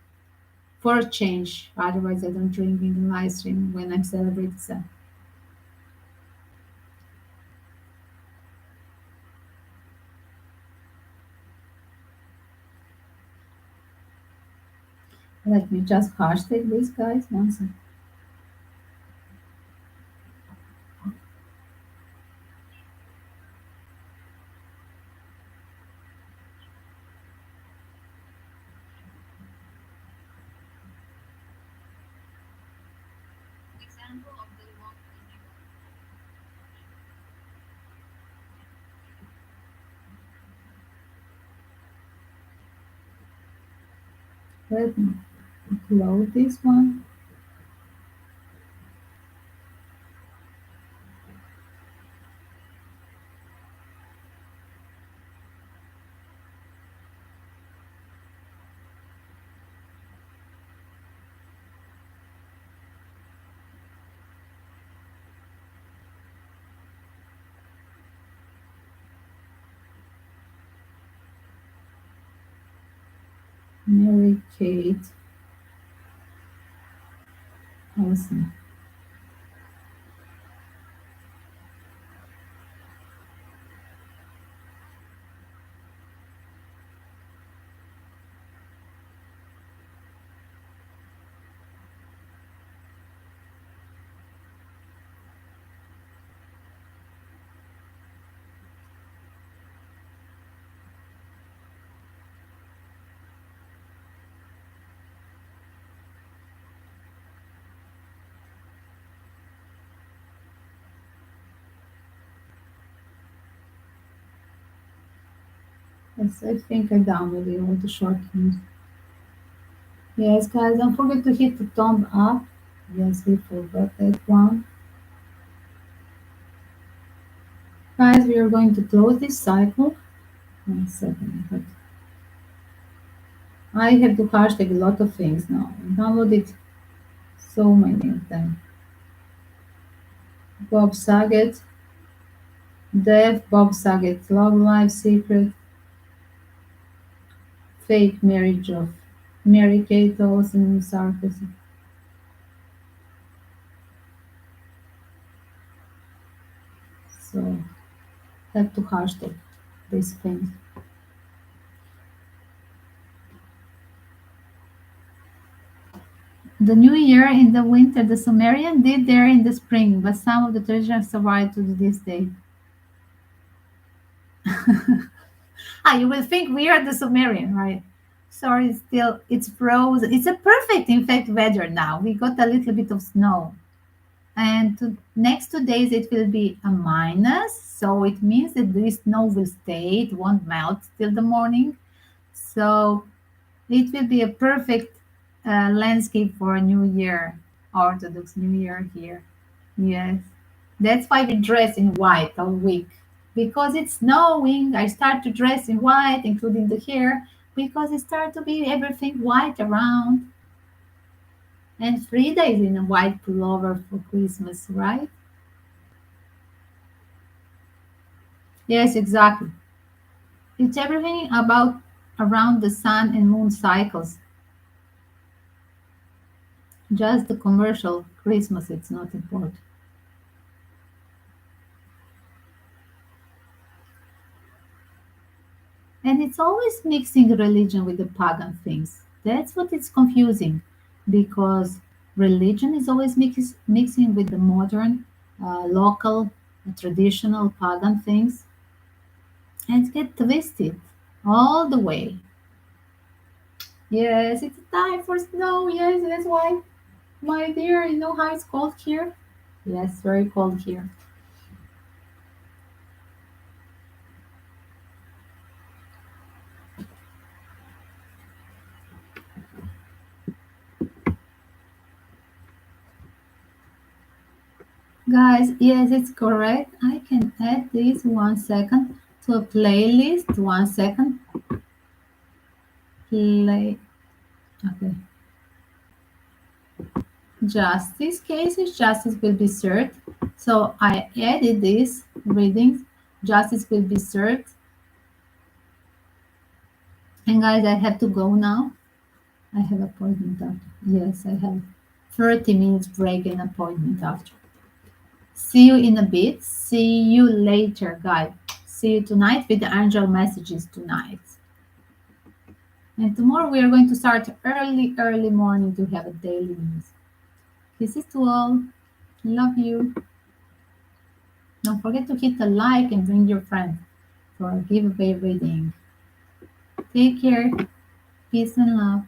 Speaker 1: for a change. Otherwise, I don't drink in the live stream when I'm celebrating. So let me just hashtag this, guys. One second. Let me upload this one. Mary Kate Olsen. Yes, I think I downloaded all the short films. Yes, guys, don't forget to hit the thumb up. Yes, we forgot that one. Guys, we are going to close this cycle. 1 second, but I have to hashtag a lot of things now. I downloaded so many of them. Bob Saget, Death, Bob Saget, Love Life Secret, Fake Marriage of Mary Kate Olsen, Sarkozy. So have to hashtag these things. The New Year in the winter, the Sumerian did there in the spring, but some of the traditions survive to this day. Ah, you will think we are the Sumerian, right? Sorry, still it's frozen. It's a perfect, in fact, weather now. We got a little bit of snow, and next 2 days it will be a minus, so it means that this snow will stay. It won't melt till the morning, so it will be a perfect landscape for a New Year, Orthodox New Year here. Yes, that's why we dress in white all week. Because it's snowing, I start to dress in white, including the hair, because it starts to be everything white around. And Frida is in a white pullover for Christmas, right? Yes, exactly. It's everything about around the sun and moon cycles. Just the commercial Christmas, it's not important. And it's always mixing religion with the pagan things. That's what it's confusing because religion is always mixing with the modern, local, traditional pagan things and get twisted. all the way. Yes, it's time for snow. Yes, that's why. My dear, you know how it's cold here? Yes, very cold here. Guys, yes, it's correct. I can add this 1 second to a playlist. 1 second. Play. Okay. Justice cases. Justice will be served. So I added this readings. Justice will be served. And guys, I have to go now. I have appointment after. Yes, I have 30 minutes break and appointment after. See you in a bit. See you later, guys. See you tonight with the angel messages tonight. And tomorrow we are going to start early, early morning to have a daily news. Kisses to all. Love you. Don't forget to hit the like and bring your friends for a giveaway reading. Take care. Peace and love.